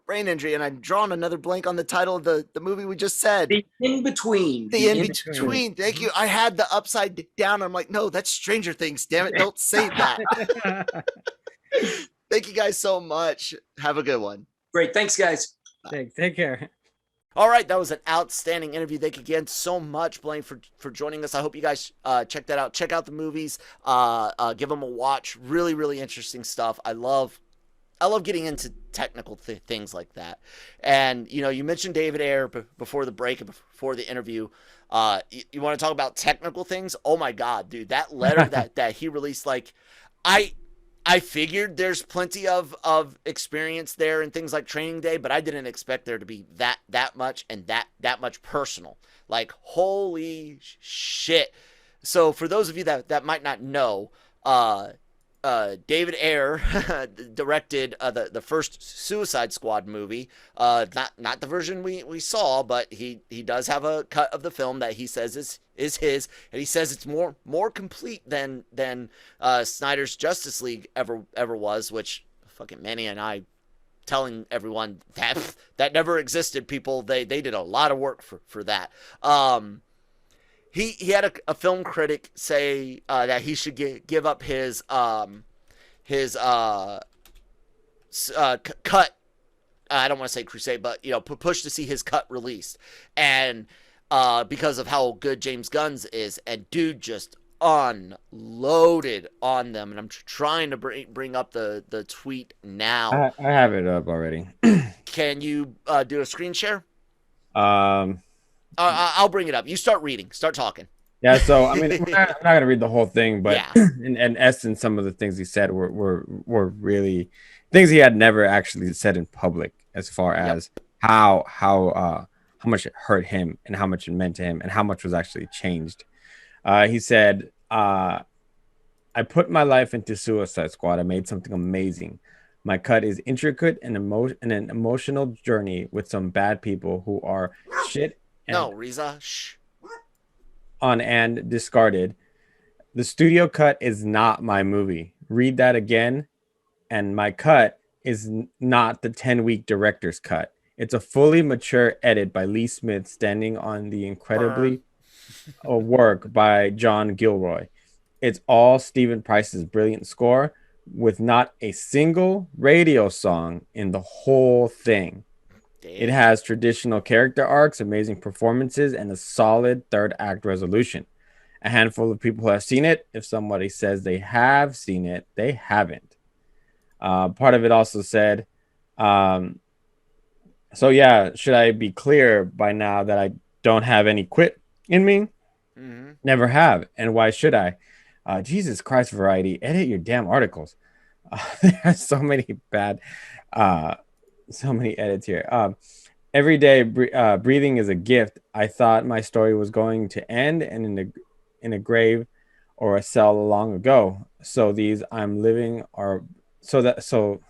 S1: brain injury, and I'm drawing another blank on the title of the movie we just said.
S4: The In-Between.
S1: The In-Between. Thank you. I had the upside down. I'm like, no, that's Stranger Things. Damn it, don't say that. Thank you guys so much. Have a good one.
S4: Great. Thanks, guys.
S2: Take care.
S1: All right, that was an outstanding interview. Thank you again so much, Blayne, for joining us. I hope you guys check that out. Check out the movies. Give them a watch. Really, really interesting stuff. I love getting into technical things like that. And you mentioned David Ayer before the break and before the interview. You want to talk about technical things? Oh my God, dude! That letter that he released, I figured there's plenty of experience there and things like Training Day, but I didn't expect there to be that much and that much personal. Like, holy shit. So for those of you that might not know, David Ayer directed the first Suicide Squad movie. Not the version we saw, but he does have a cut of the film that he says is his, and he says it's more complete than Snyder's Justice League ever was, which fucking Manny and I telling everyone that never existed. People, they did a lot of work for that. He had a film critic say that he should give up his cut. I don't want to say crusade, but push to see his cut released, and because of how good James Gunn's is, and dude just unloaded on them. And I'm trying to bring up the tweet now.
S2: I have it up already.
S1: Can you do a screen share?
S2: Um,
S1: I'll bring it up. You start reading. Start talking.
S2: Yeah, so I mean, I'm not gonna read the whole thing, but
S1: Yeah.
S2: in essence, some of the things he said were really things he had never actually said in public, as far as how much it hurt him and how much it meant to him and how much was actually changed. He said, "I put my life into Suicide Squad. I made something amazing. My cut is intricate and an emotional journey with some bad people who are shit."
S1: No, Riza. Shh.
S2: On and discarded. The studio cut is not my movie. Read that again. And my cut is not the 10-week director's cut. It's a fully mature edit by Lee Smith, standing on the incredibly work by John Gilroy. It's all Stephen Price's brilliant score, with not a single radio song in the whole thing. It has traditional character arcs, amazing performances, and a solid third act resolution. A handful of people have seen it. If somebody says they have seen it, they haven't. Part of it also said, so yeah, should I be clear by now that I don't have any quit in me?
S1: Mm-hmm.
S2: Never have. And why should I? Jesus Christ, Variety, edit your damn articles. There are so many bad... so many edits here. Every day, breathing is a gift. I thought my story was going to end and in a grave or a cell long ago. So these I'm living are so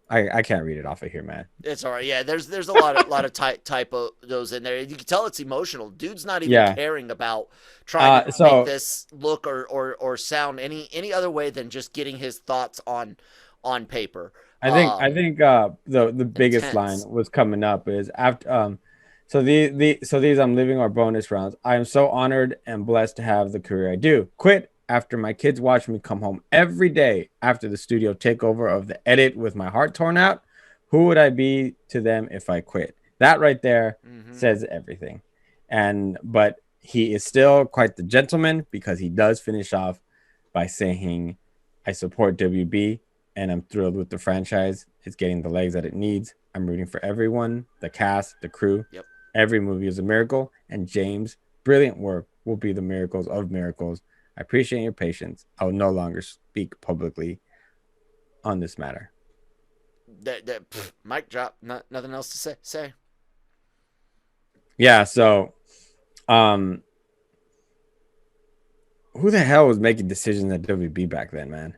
S2: I can't read it off of here, man.
S1: It's all right. Yeah, there's a lot of typos in there. You can tell it's emotional. Dude's not even caring about trying to make this look or sound any other way than just getting his thoughts on paper.
S2: I think the biggest line was coming up is after so these I'm living our bonus rounds. I am so honored and blessed to have the career I do. Quit after my kids watch me come home every day after the studio takeover of the edit with my heart torn out. Who would I be to them if I quit? That right there says everything. But he is still quite the gentleman, because he does finish off by saying, I support WB, and I'm thrilled with the franchise. It's getting the legs that it needs. I'm rooting for everyone, the cast, the crew.
S1: Yep.
S2: Every movie is a miracle, and James' brilliant work will be the miracles of miracles. I appreciate your patience. I will no longer speak publicly on this matter.
S1: Mic drop. Nothing else to say.
S2: Yeah, so who the hell was making decisions at WB back then, man?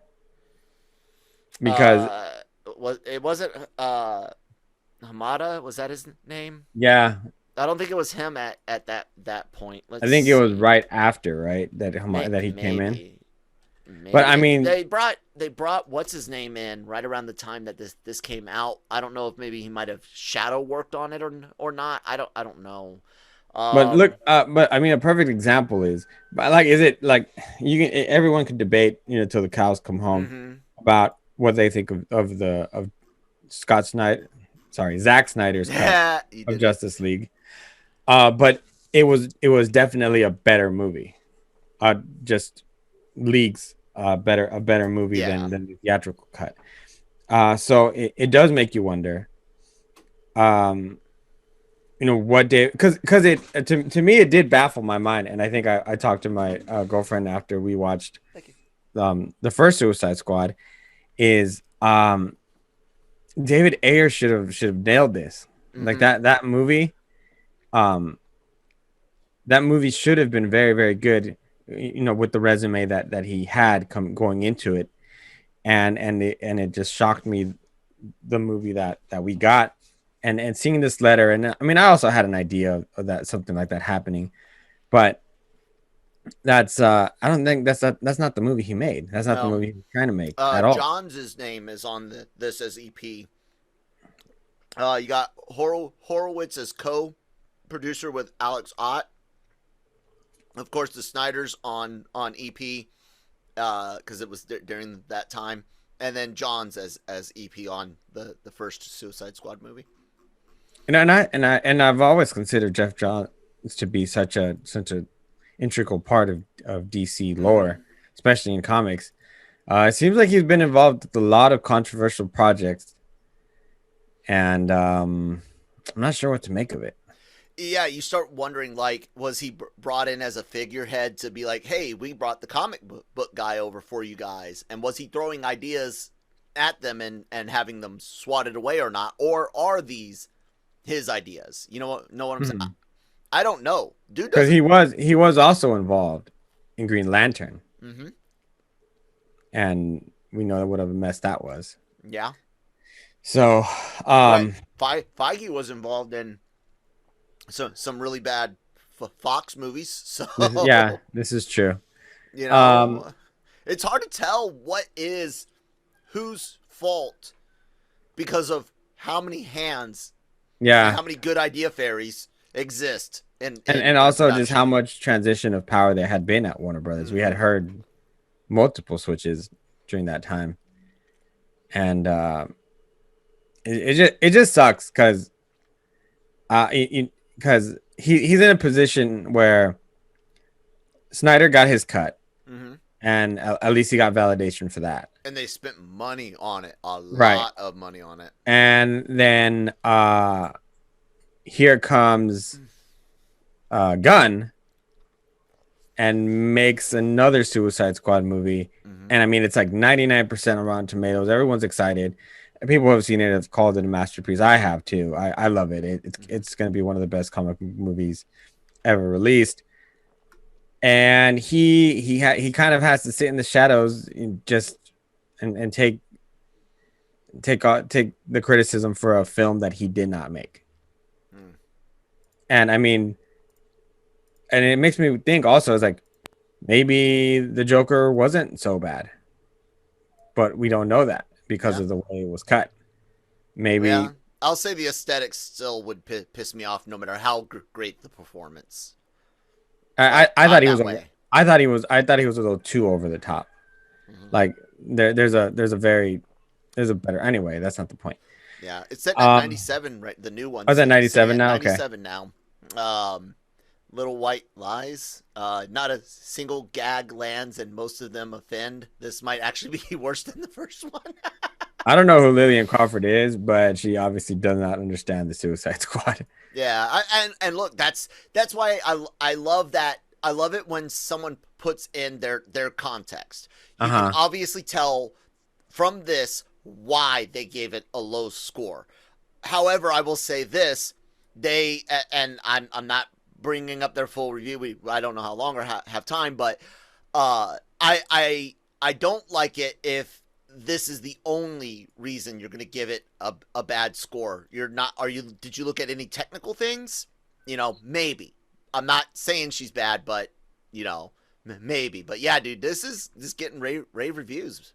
S2: Because
S1: it wasn't Hamada? Was that his name?
S2: yeah,
S1: I don't think it was him at that point.
S2: I think it was right after, right, that he came in.
S1: Maybe.
S2: But I mean,
S1: they brought what's his name in right around the time that this came out. I don't know if maybe he might have shadow worked on it or not. I don't know.
S2: But look, but I mean, a perfect example is, but like, is it like everyone could debate, till the cows come home about what they think of Zack Snyder's cut of Justice League. But it was definitely a better movie. Just leagues a better movie than the theatrical cut. So it does make you wonder. What day, because it to me it did baffle my mind, and I think I talked to my girlfriend after we watched the first Suicide Squad. Is David Ayer should have nailed this. Like that movie should have been very, very good, with the resume that he had going into it, and it just shocked me, the movie that we got. And seeing this letter, and I mean, I also had an idea of that, something like that happening, but that's I don't think that's not the movie he made. That's not the movie he's trying to make at all.
S1: John's name is on this as EP. You got Horowitz as co-producer with Alex Ott. Of course, the Snyders on EP, because it was during that time, and then John's as EP on the first Suicide Squad movie.
S2: And I've always considered Jeff Johns to be such a integral part of DC lore, especially in comics. It seems like he's been involved with a lot of controversial projects, and I'm not sure what to make of it.
S1: Yeah, you start wondering, like, was he brought in as a figurehead to be like, hey, we brought the comic book guy over for you guys, and was he throwing ideas at them and having them swatted away or not, or are these his ideas? Know what I'm saying? I don't know, dude.
S2: Because he was also involved in Green Lantern, and we know what a mess that was.
S1: Yeah.
S2: So,
S1: Feige was involved in some really bad Fox movies. So
S2: this is true.
S1: It's hard to tell what is whose fault because of how many hands, how many good idea fairies exist, and
S2: also production. Just how much transition of power there had been at Warner Brothers. We had heard multiple switches during that time, and it just sucks because he's in a position where Snyder got his cut, and at least he got validation for that.
S1: And they spent money on it, a lot of money on it.
S2: And then here comes Gunn and makes another Suicide Squad movie. And I mean, it's like 99% on Rotten Tomatoes. Everyone's excited. People who have seen it have called it a masterpiece. I have too. I love it. It's going to be one of the best comic movies ever released. And he kind of has to sit in the shadows and take the criticism for a film that he did not make. And I mean, and it makes me think also, it's like maybe the Joker wasn't so bad, but we don't know that because of the way it was cut. Maybe
S1: I'll say the aesthetics still would piss me off no matter how great the performance.
S2: I thought he was a little too over the top. Like there's a better, anyway, that's not the point.
S1: Yeah, it's set at 97, right? The new one.
S2: Oh, is that 97 now?
S1: 97 now. Little White Lies. Not a single gag lands, and most of them offend. This might actually be worse than the first one.
S2: I don't know who Lillian Crawford is, but she obviously does not understand the Suicide Squad.
S1: Yeah, and look, that's why I love that. I love it when someone puts in their context. You can obviously tell from this why they gave it a low score. However, I will say this: and I'm not bringing up their full review. I don't know how long or have time, but I don't like it if this is the only reason you're going to give it a bad score. Did you look at any technical things? Maybe. I'm not saying she's bad, but maybe. But yeah, dude, this is getting rave reviews.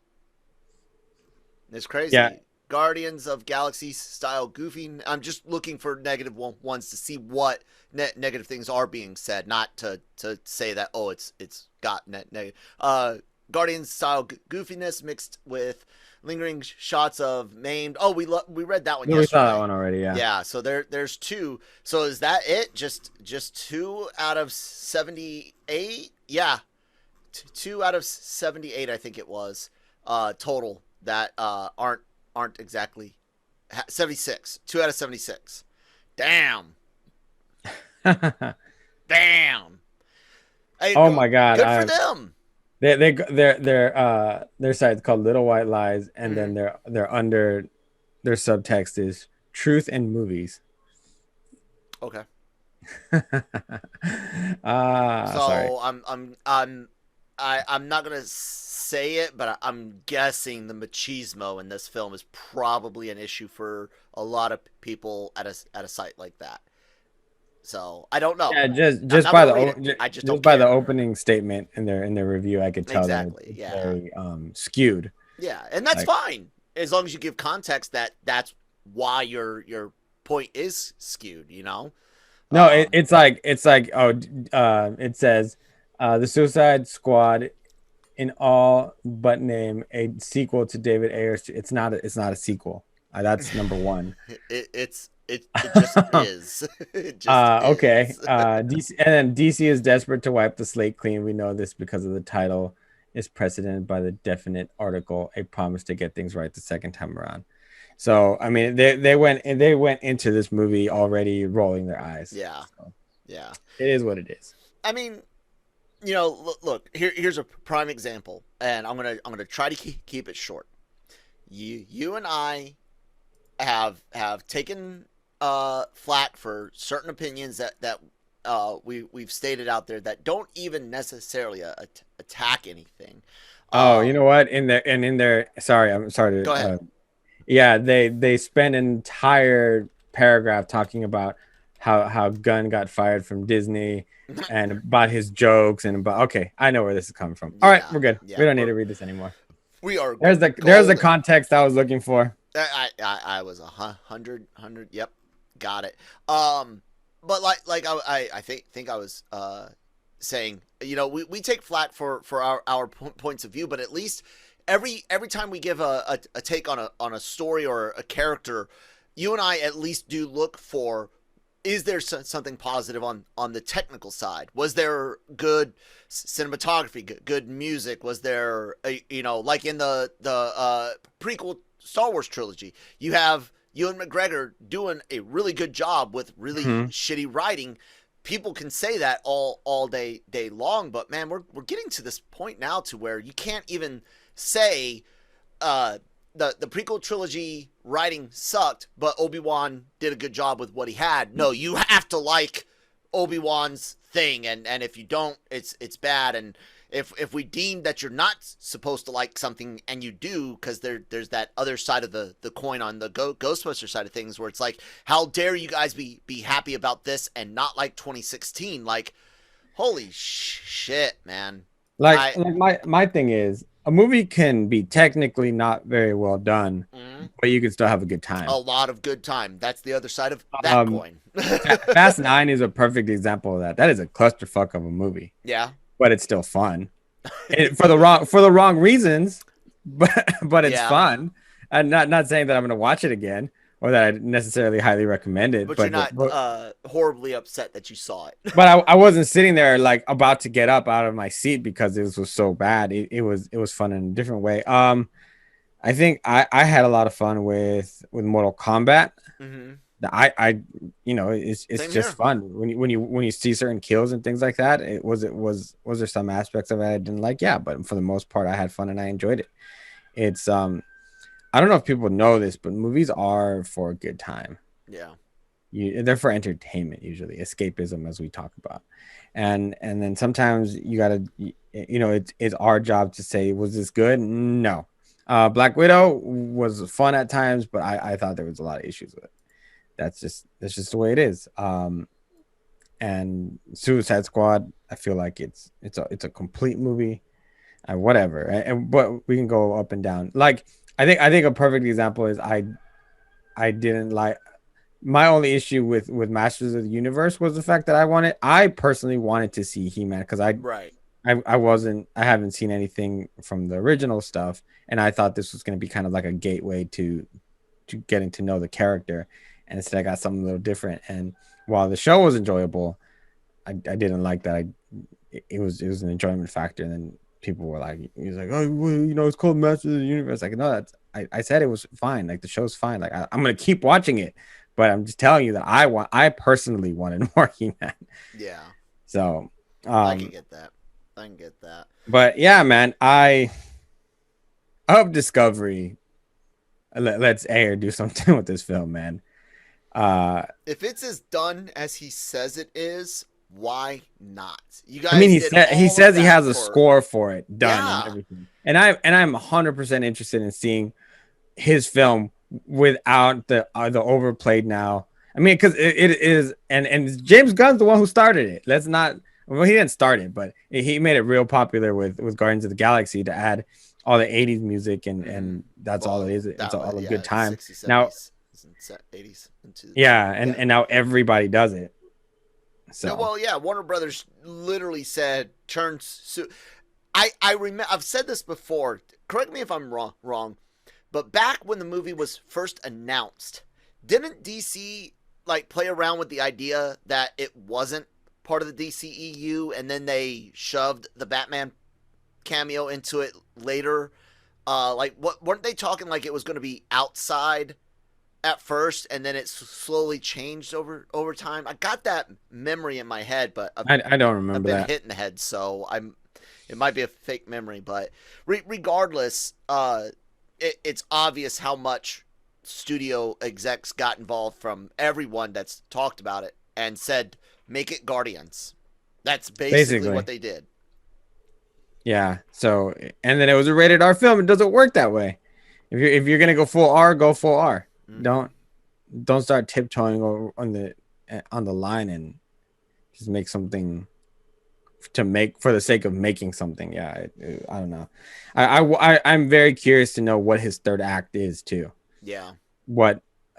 S1: It's crazy.
S2: Yeah.
S1: Guardians of Galaxy style goofy. I'm just looking for negative ones to see what negative things are being said, not to say that it's got negative. Guardians style goofiness mixed with lingering shots of maimed. Oh, we read that one.
S2: Yeah,
S1: yesterday.
S2: we saw that one already. Yeah.
S1: Yeah. So there's 2. So is that it? Just 2 out of 78? Yeah. 2 out of 78, I think it was. Total that aren't exactly 76. 2 out of 76. Damn. Damn. Hey,
S2: Oh my God.
S1: Good for them.
S2: Their site's called Little White Lies, and then they're under their subtext is truth in movies.
S1: Okay.
S2: Sorry.
S1: I'm not gonna say it, but I'm guessing the machismo in this film is probably an issue for a lot of people at a site like that. So I don't know.
S2: Yeah, just by the opening statement in their review, I could tell
S1: exactly.
S2: That it's very skewed.
S1: Yeah, and that's fine as long as you give context that's why your point is skewed.
S2: No, it says the Suicide Squad in all but name a sequel to David Ayer's. It's not a sequel. That's number one.
S1: It just is. It just
S2: okay.
S1: is.
S2: DC, and then DC is desperate to wipe the slate clean. We know this because of the title is precedented by the definite article, a promise to get things right the second time around. So, I mean, they went into this movie already rolling their eyes.
S1: Yeah.
S2: So,
S1: yeah.
S2: It is what it is.
S1: I mean, look, here's a prime example, and I'm gonna try to keep it short. You and I have taken flack for certain opinions that we've stated out there that don't even necessarily attack anything.
S2: You know what? In their sorry, I'm sorry to
S1: go ahead.
S2: Yeah, they spent an entire paragraph talking about how Gunn got fired from Disney and about his jokes and about I know where this is coming from. All right, we're good.
S1: Yeah,
S2: we don't need to read this anymore.
S1: We are.
S2: There's the context I was looking for.
S1: I was 100. Yep, got it. But like I think I was saying, we take flack for our points of view, but at least every time we give a take on a story or a character, you and I at least do look for, is there something positive on the technical side? Was there good cinematography, good music? Was there like in the prequel Star Wars trilogy, you have Ewan McGregor doing a really good job with really shitty writing. People can say that all day long, but man, we're getting to this point now to where you can't even say the prequel trilogy writing sucked, but Obi-Wan did a good job with what he had. No, you have to like Obi-Wan's thing, and if you don't, it's bad. And if we deem that you're not supposed to like something and you do, because there's that other side of the coin on the Ghostbuster side of things where it's like, how dare you guys be happy about this and not like 2016? Like, holy shit, man.
S2: Like my thing is, a movie can be technically not very well done, but you can still have a good time.
S1: A lot of good time. That's the other side of that coin.
S2: Fast 9 is a perfect example of that. That is a clusterfuck of a movie.
S1: Yeah.
S2: But it's still fun. for the wrong reasons, but it's fun. I'm not saying that I'm going to watch it again or that I necessarily highly recommended.
S1: But you're not
S2: but
S1: horribly upset that you saw it.
S2: but I wasn't sitting there like about to get up out of my seat because this was so bad. It was fun in a different way. I think I had a lot of fun with Mortal Kombat.
S1: Mm-hmm.
S2: I it's
S1: Same
S2: just
S1: here.
S2: fun when you see certain kills and things like that. Was there some aspects of it I didn't like? Yeah, but for the most part, I had fun and I enjoyed it. It's I don't know if people know this, but movies are for a good time.
S1: Yeah.
S2: They're for entertainment, usually escapism, as we talk about, and then sometimes you gotta, it's our job to say, was this good? No. Black Widow was fun at times, but I thought there was a lot of issues with it. That's just the way it is. And Suicide Squad, I feel like it's a complete movie. Whatever, but we can go up and down. Like I think a perfect example is I didn't like, my only issue with Masters of the Universe was the fact that I personally wanted to see He-Man because
S1: Right.
S2: I haven't seen anything from the original stuff, and I thought this was going to be kind of like a gateway to getting to know the character, and instead I got something a little different. And while the show was enjoyable, I didn't like that. It was an enjoyment factor, and then people were like, he was like, oh, well, it's called Masters of the Universe. Like, no, I said it was fine. Like the show's fine. Like I'm gonna keep watching it, but I'm just telling you that I personally wanted more He-Man.
S1: Yeah.
S2: So
S1: I can get that.
S2: But yeah, man, of Discovery. Let's Ayer do something with this film, man.
S1: If it's as done as he says it is, why not? You guys.
S2: I mean, he
S1: he
S2: says he has a score for it done and
S1: Yeah.
S2: everything, and I'm 100% interested in seeing his film without the overplayed now. I mean, because it is, and James Gunn's the one who started it. Let's not. Well, he didn't start it, but he made it real popular with Guardians of the Galaxy to add all the 80s music, and that's all it is. It's all a good time.
S1: 60s,
S2: Now,
S1: 70s, 80s.
S2: and now everybody does it. So
S1: No, well, yeah, Warner Brothers literally said I remember, I've said this before. Correct me if I'm wrong, but back when the movie was first announced, didn't DC like play around with the idea that it wasn't part of the DCEU, and then they shoved the Batman cameo into it later? Like, weren't they talking like it was going to be outside at first, and then it slowly changed over time? I got that memory in my head, but
S2: I don't remember
S1: I've been
S2: that.
S1: hit in the head, so it might be a fake memory. But regardless, it's obvious how much studio execs got involved from everyone that's talked about it and said, make it Guardians. That's basically what they did.
S2: Yeah. So, and then it was a rated R film. It doesn't work that way. If you're gonna go full R, go full R. Mm-hmm. Don't start tiptoeing over on the line and just make something for the sake of making something. Yeah, I don't know. I'm very curious to know what his third act is too.
S1: Yeah.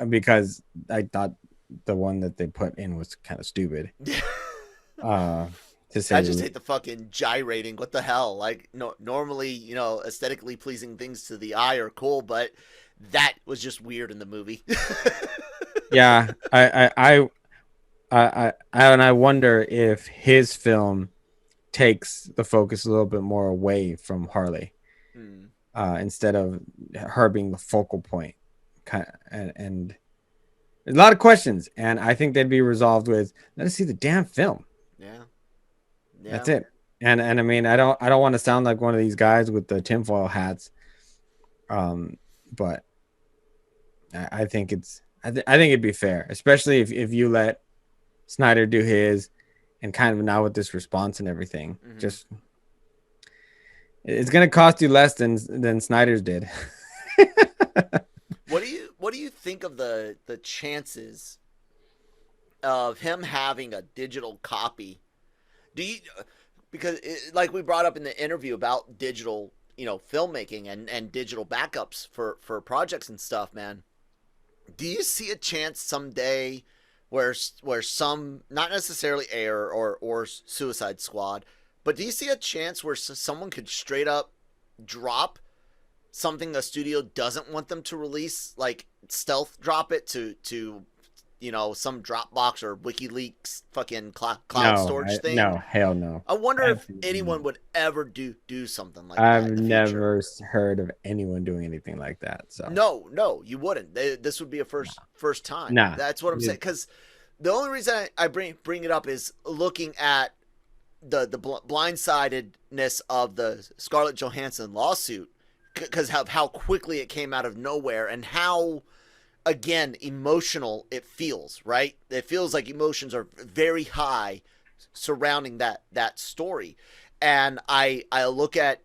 S2: Because I thought the one that they put in was kind of stupid. To say
S1: I just hate the fucking gyrating. What the hell? Like, no, normally, aesthetically pleasing things to the eye are cool, but that was just weird in the movie.
S2: Yeah, I wonder if his film takes the focus a little bit more away from Harley, instead of her being the focal point. And there's a lot of questions, and I think they'd be resolved with, let us see the damn film.
S1: Yeah.
S2: That's it. And I mean, I don't want to sound like one of these guys with the tinfoil hats, but I think I think it'd be fair, especially if you let Snyder do his, and kind of now with this response and everything, just it's gonna cost you less than Snyder's did.
S1: What do you think of the chances of him having a digital copy? Because like we brought up in the interview about digital, filmmaking and digital backups for projects and stuff, man. Do you see a chance someday where some, not necessarily Ayer or Suicide Squad, but do you see a chance where someone could straight up drop something a studio doesn't want them to release, like stealth drop it to some Dropbox or WikiLeaks fucking cloud storage thing.
S2: No, hell no.
S1: I wonder if
S2: Absolutely
S1: anyone
S2: not.
S1: would ever do something like
S2: I've
S1: that in the future.
S2: never heard of anyone doing anything like that. So
S1: No, you wouldn't. This would be a first time.
S2: Nah.
S1: That's what I'm saying. Because the only reason I bring it up is looking at the blindsidedness of the Scarlett Johansson lawsuit, because of how quickly it came out of nowhere and how, again, emotional it feels. Right? It feels like emotions are very high surrounding that story, and I look at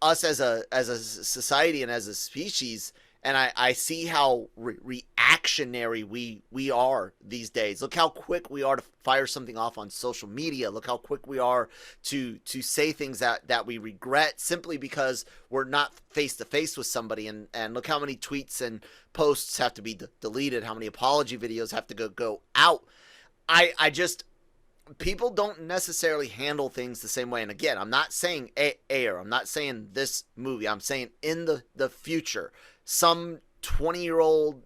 S1: us as a society and as a species, and I see how reactionary we are these days. Look how quick we are to fire something off on social media. Look how quick we are to say things that we regret simply because we're not face to face with somebody. And look how many tweets and posts have to be deleted. How many apology videos have to go out. I just, people don't necessarily handle things the same way. And again, I'm not saying Ayer. I'm not saying this movie. I'm saying in the future, some 20-year-old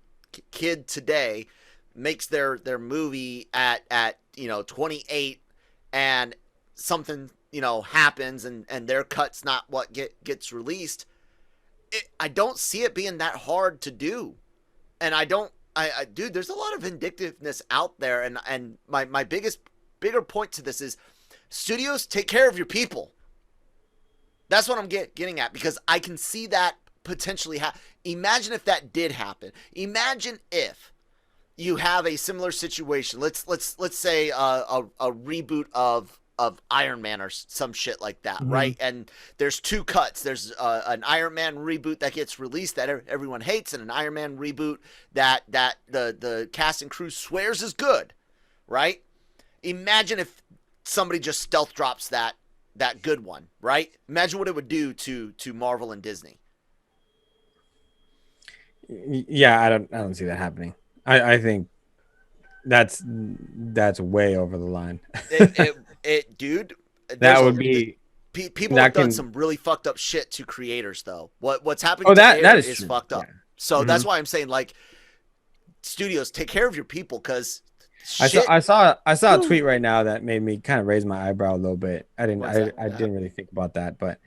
S1: kid today makes their movie at 28, and something happens and their cut's not what gets released. I don't see it being that hard to do, and dude, there's a lot of vindictiveness out there, and my bigger point to this is, studios, take care of your people. That's what I'm getting at, because I can see that potentially imagine if that did happen. Imagine if you have a similar situation. Let's say a reboot of Iron Man or some shit like that, right? And there's two cuts. There's an Iron Man reboot that gets released that everyone hates, and an Iron Man reboot that the cast and crew swears is good, right? Imagine if somebody just stealth drops that good one, right? Imagine what it would do to Marvel and Disney.
S2: Yeah, I don't see that happening. I think that's way over the line.
S1: Dude,
S2: that would be.
S1: People have done some really fucked up shit to creators, though. What's happening to
S2: that
S1: Ayer
S2: is
S1: is fucked up.
S2: Yeah.
S1: So that's why I'm saying, like, studios, take care of your people, because
S2: I saw a tweet right now that made me kind of raise my eyebrow a little bit. I didn't really think about that, but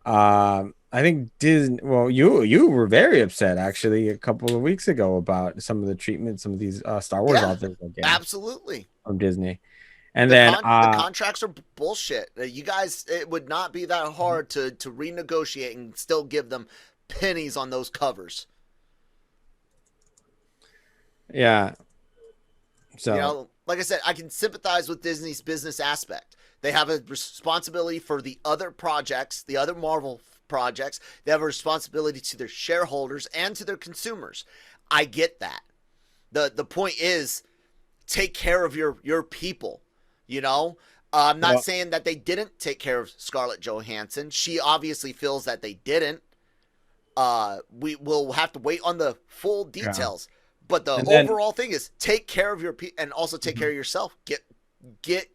S2: I think Disney. Well, you were very upset actually a couple of weeks ago about some of the treatment some of these Star Wars authors are getting.
S1: Absolutely.
S2: From Disney, and the
S1: contracts are bullshit. You guys, it would not be that hard to renegotiate and still give them pennies on those covers.
S2: Yeah. So,
S1: like I said, I can sympathize with Disney's business aspect. They have a responsibility for the other projects, the other Marvel projects. They have a responsibility to their shareholders and to their consumers. I get that. The point is, take care of your people. I'm not saying that they didn't take care of Scarlett Johansson. She obviously feels that they didn't. We will have to wait on the full details. Yeah. But the overall thing is, take care of your people, and also take care of yourself. Get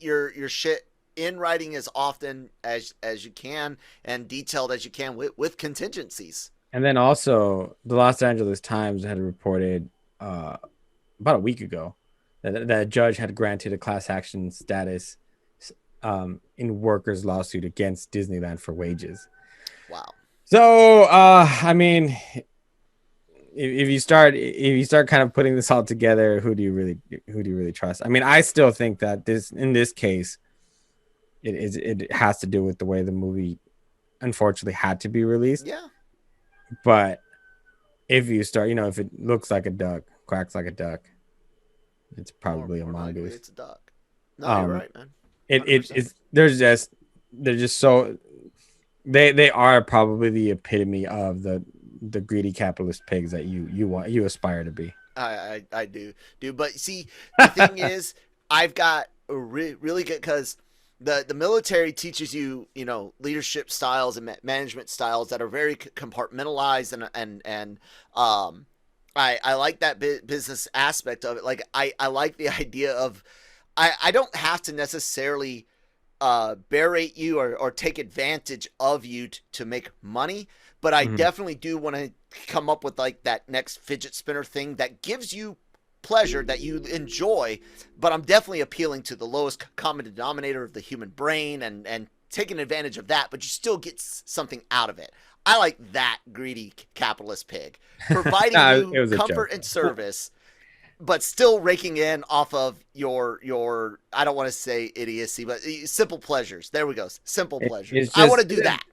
S1: your shit in writing as often as you can, and detailed as you can with contingencies.
S2: And then also, the Los Angeles Times had reported about a week ago that a judge had granted a class action status in workers' lawsuit against Disneyland for wages.
S1: Wow.
S2: So, I mean, if you start kind of putting this all together, who do you really trust? I mean, I still think that in this case, it has to do with the way the movie unfortunately had to be released.
S1: Yeah.
S2: But if you start, if it looks like a duck, quacks like a duck, it's probably a mongoose.
S1: It's a duck. No, you're right, man.
S2: They're just so they are probably the epitome of the greedy capitalist pigs that you aspire to be.
S1: I do. But see, the thing is, I've got a really good, because the military teaches you, leadership styles and management styles that are very compartmentalized, and I like that business aspect of it. Like I like the idea of, I don't have to necessarily berate you or take advantage of you to make money, but I definitely do want to come up with like that next fidget spinner thing that gives you pleasure, that you enjoy, but I'm definitely appealing to the lowest common denominator of the human brain and taking advantage of that, but you still get something out of it. I like that greedy capitalist pig, providing you comfort and service, but still raking in off of your I don't want to say idiocy, but simple pleasures. There we go. Simple pleasures. I want to do that.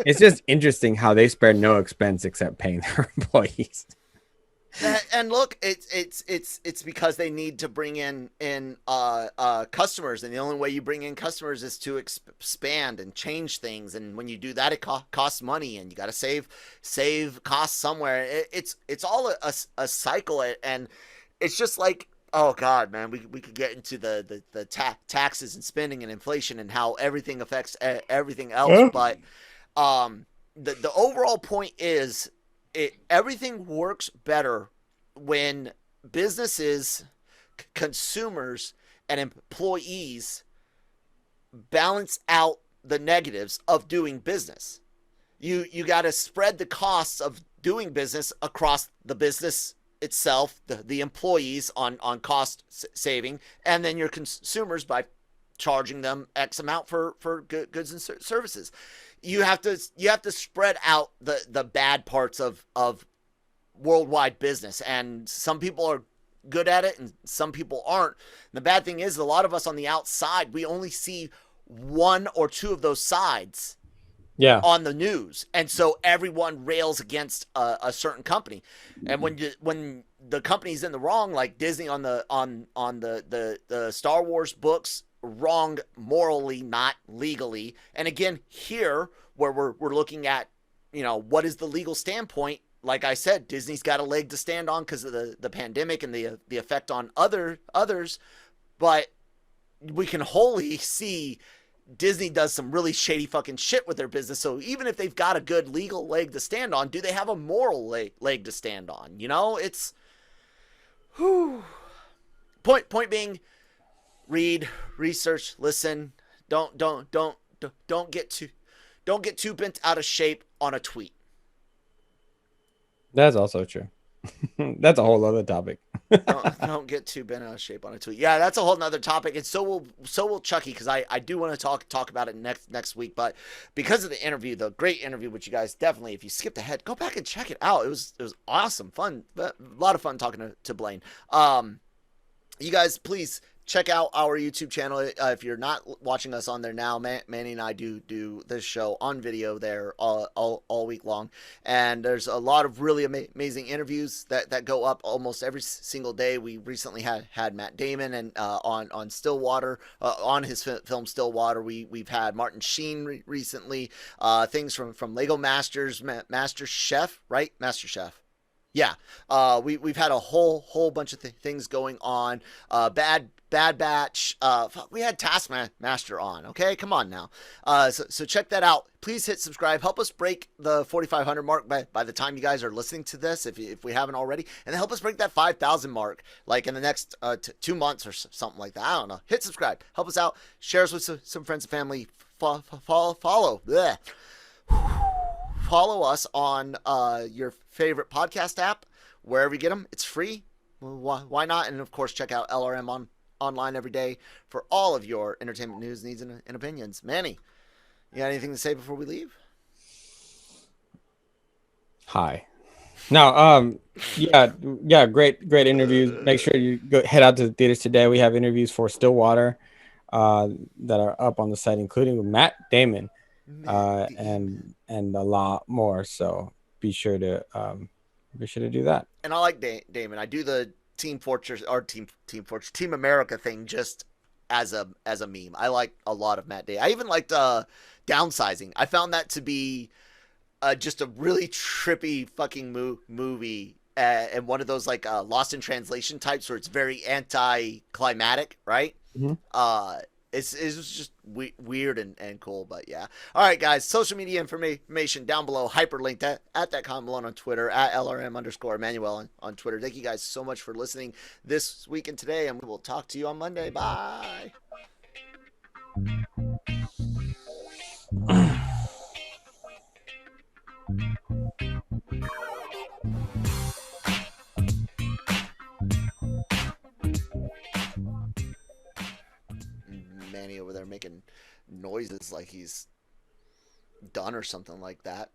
S2: It's just interesting how they spare no expense except paying their employees.
S1: And look, it's because they need to bring in customers, and the only way you bring in customers is to expand and change things. And when you do that, it costs money, and you got to save costs somewhere. It's all a cycle, and it's just like, oh God, man, we could get into the taxes and spending and inflation and how everything affects everything else, but the overall point is, everything works better when businesses, consumers, and employees balance out the negatives of doing business. You got to spread the costs of doing business across the business itself, the employees on cost saving, and then your consumers by charging them X amount for goods and services. You have to spread out the bad parts of worldwide business, and some people are good at it and some people aren't. And the bad thing is, a lot of us on the outside, we only see one or two of those sides on the news, and so everyone rails against a certain company. And when the company's in the wrong, like Disney on the Star Wars books, wrong morally, not legally. And again, here where we're looking at, what is the legal standpoint? Like I said, Disney's got a leg to stand on because of the pandemic and the effect on others, but we can wholly see Disney does some really shady fucking shit with their business. So even if they've got a good legal leg to stand on, do they have a moral leg to stand on? It's point being, read, research, listen. Don't get too bent out of shape on a tweet.
S2: That's also true. That's a whole other topic.
S1: don't get too bent out of shape on a tweet. Yeah, that's a whole nother topic. And so will Chucky, because I do want to talk about it next week. But because of the interview, the great interview, which you guys definitely, if you skipped ahead, go back and check it out. It was awesome, fun, a lot of fun talking to Blayne. You guys, please check out our YouTube channel. If you're not watching us on there now, Manny and I do this show on video there all week long. And there's a lot of really amazing interviews that go up almost every single day. We recently had Matt Damon and on Stillwater, on his film Stillwater. We've had Martin Sheen recently. Things from Lego Masters, Master Chef, right? Master Chef. Yeah, we've had a whole bunch of things going on. Bad Batch. We had Taskmaster on. Okay, come on now. So check that out. Please hit subscribe. Help us break the 4,500 mark by the time you guys are listening to this, if we haven't already, and then help us break that 5,000 mark, like in the next 2 months or something like that. I don't know. Hit subscribe. Help us out. Share us with some friends and family. Follow. Bleh. Follow us on your favorite podcast app, wherever you get them. It's free. Why not? And of course, check out LRM online every day for all of your entertainment news, needs, and opinions. Manny, you got anything to say before we leave?
S2: Hi. No, yeah, great interviews. Make sure you head out to the theaters today. We have interviews for Stillwater that are up on the site, including with Matt Damon. And a lot more. So be sure to do that.
S1: And I like Damon. I do the Team Fortress or Team America thing just as a meme. I like a lot of Matt Damon. I even liked Downsizing. I found that to be just a really trippy fucking movie. And one of those like Lost in Translation types where it's very anti-climatic, right? Mm-hmm. It was just weird and cool, but yeah. All right, guys. Social media information down below, hyperlinked at that comment below on Twitter, at LRM_Emmanuel on Twitter. Thank you guys so much for listening this week and today, and we will talk to you on Monday. Bye. Manny over there making noises like he's done or something like that.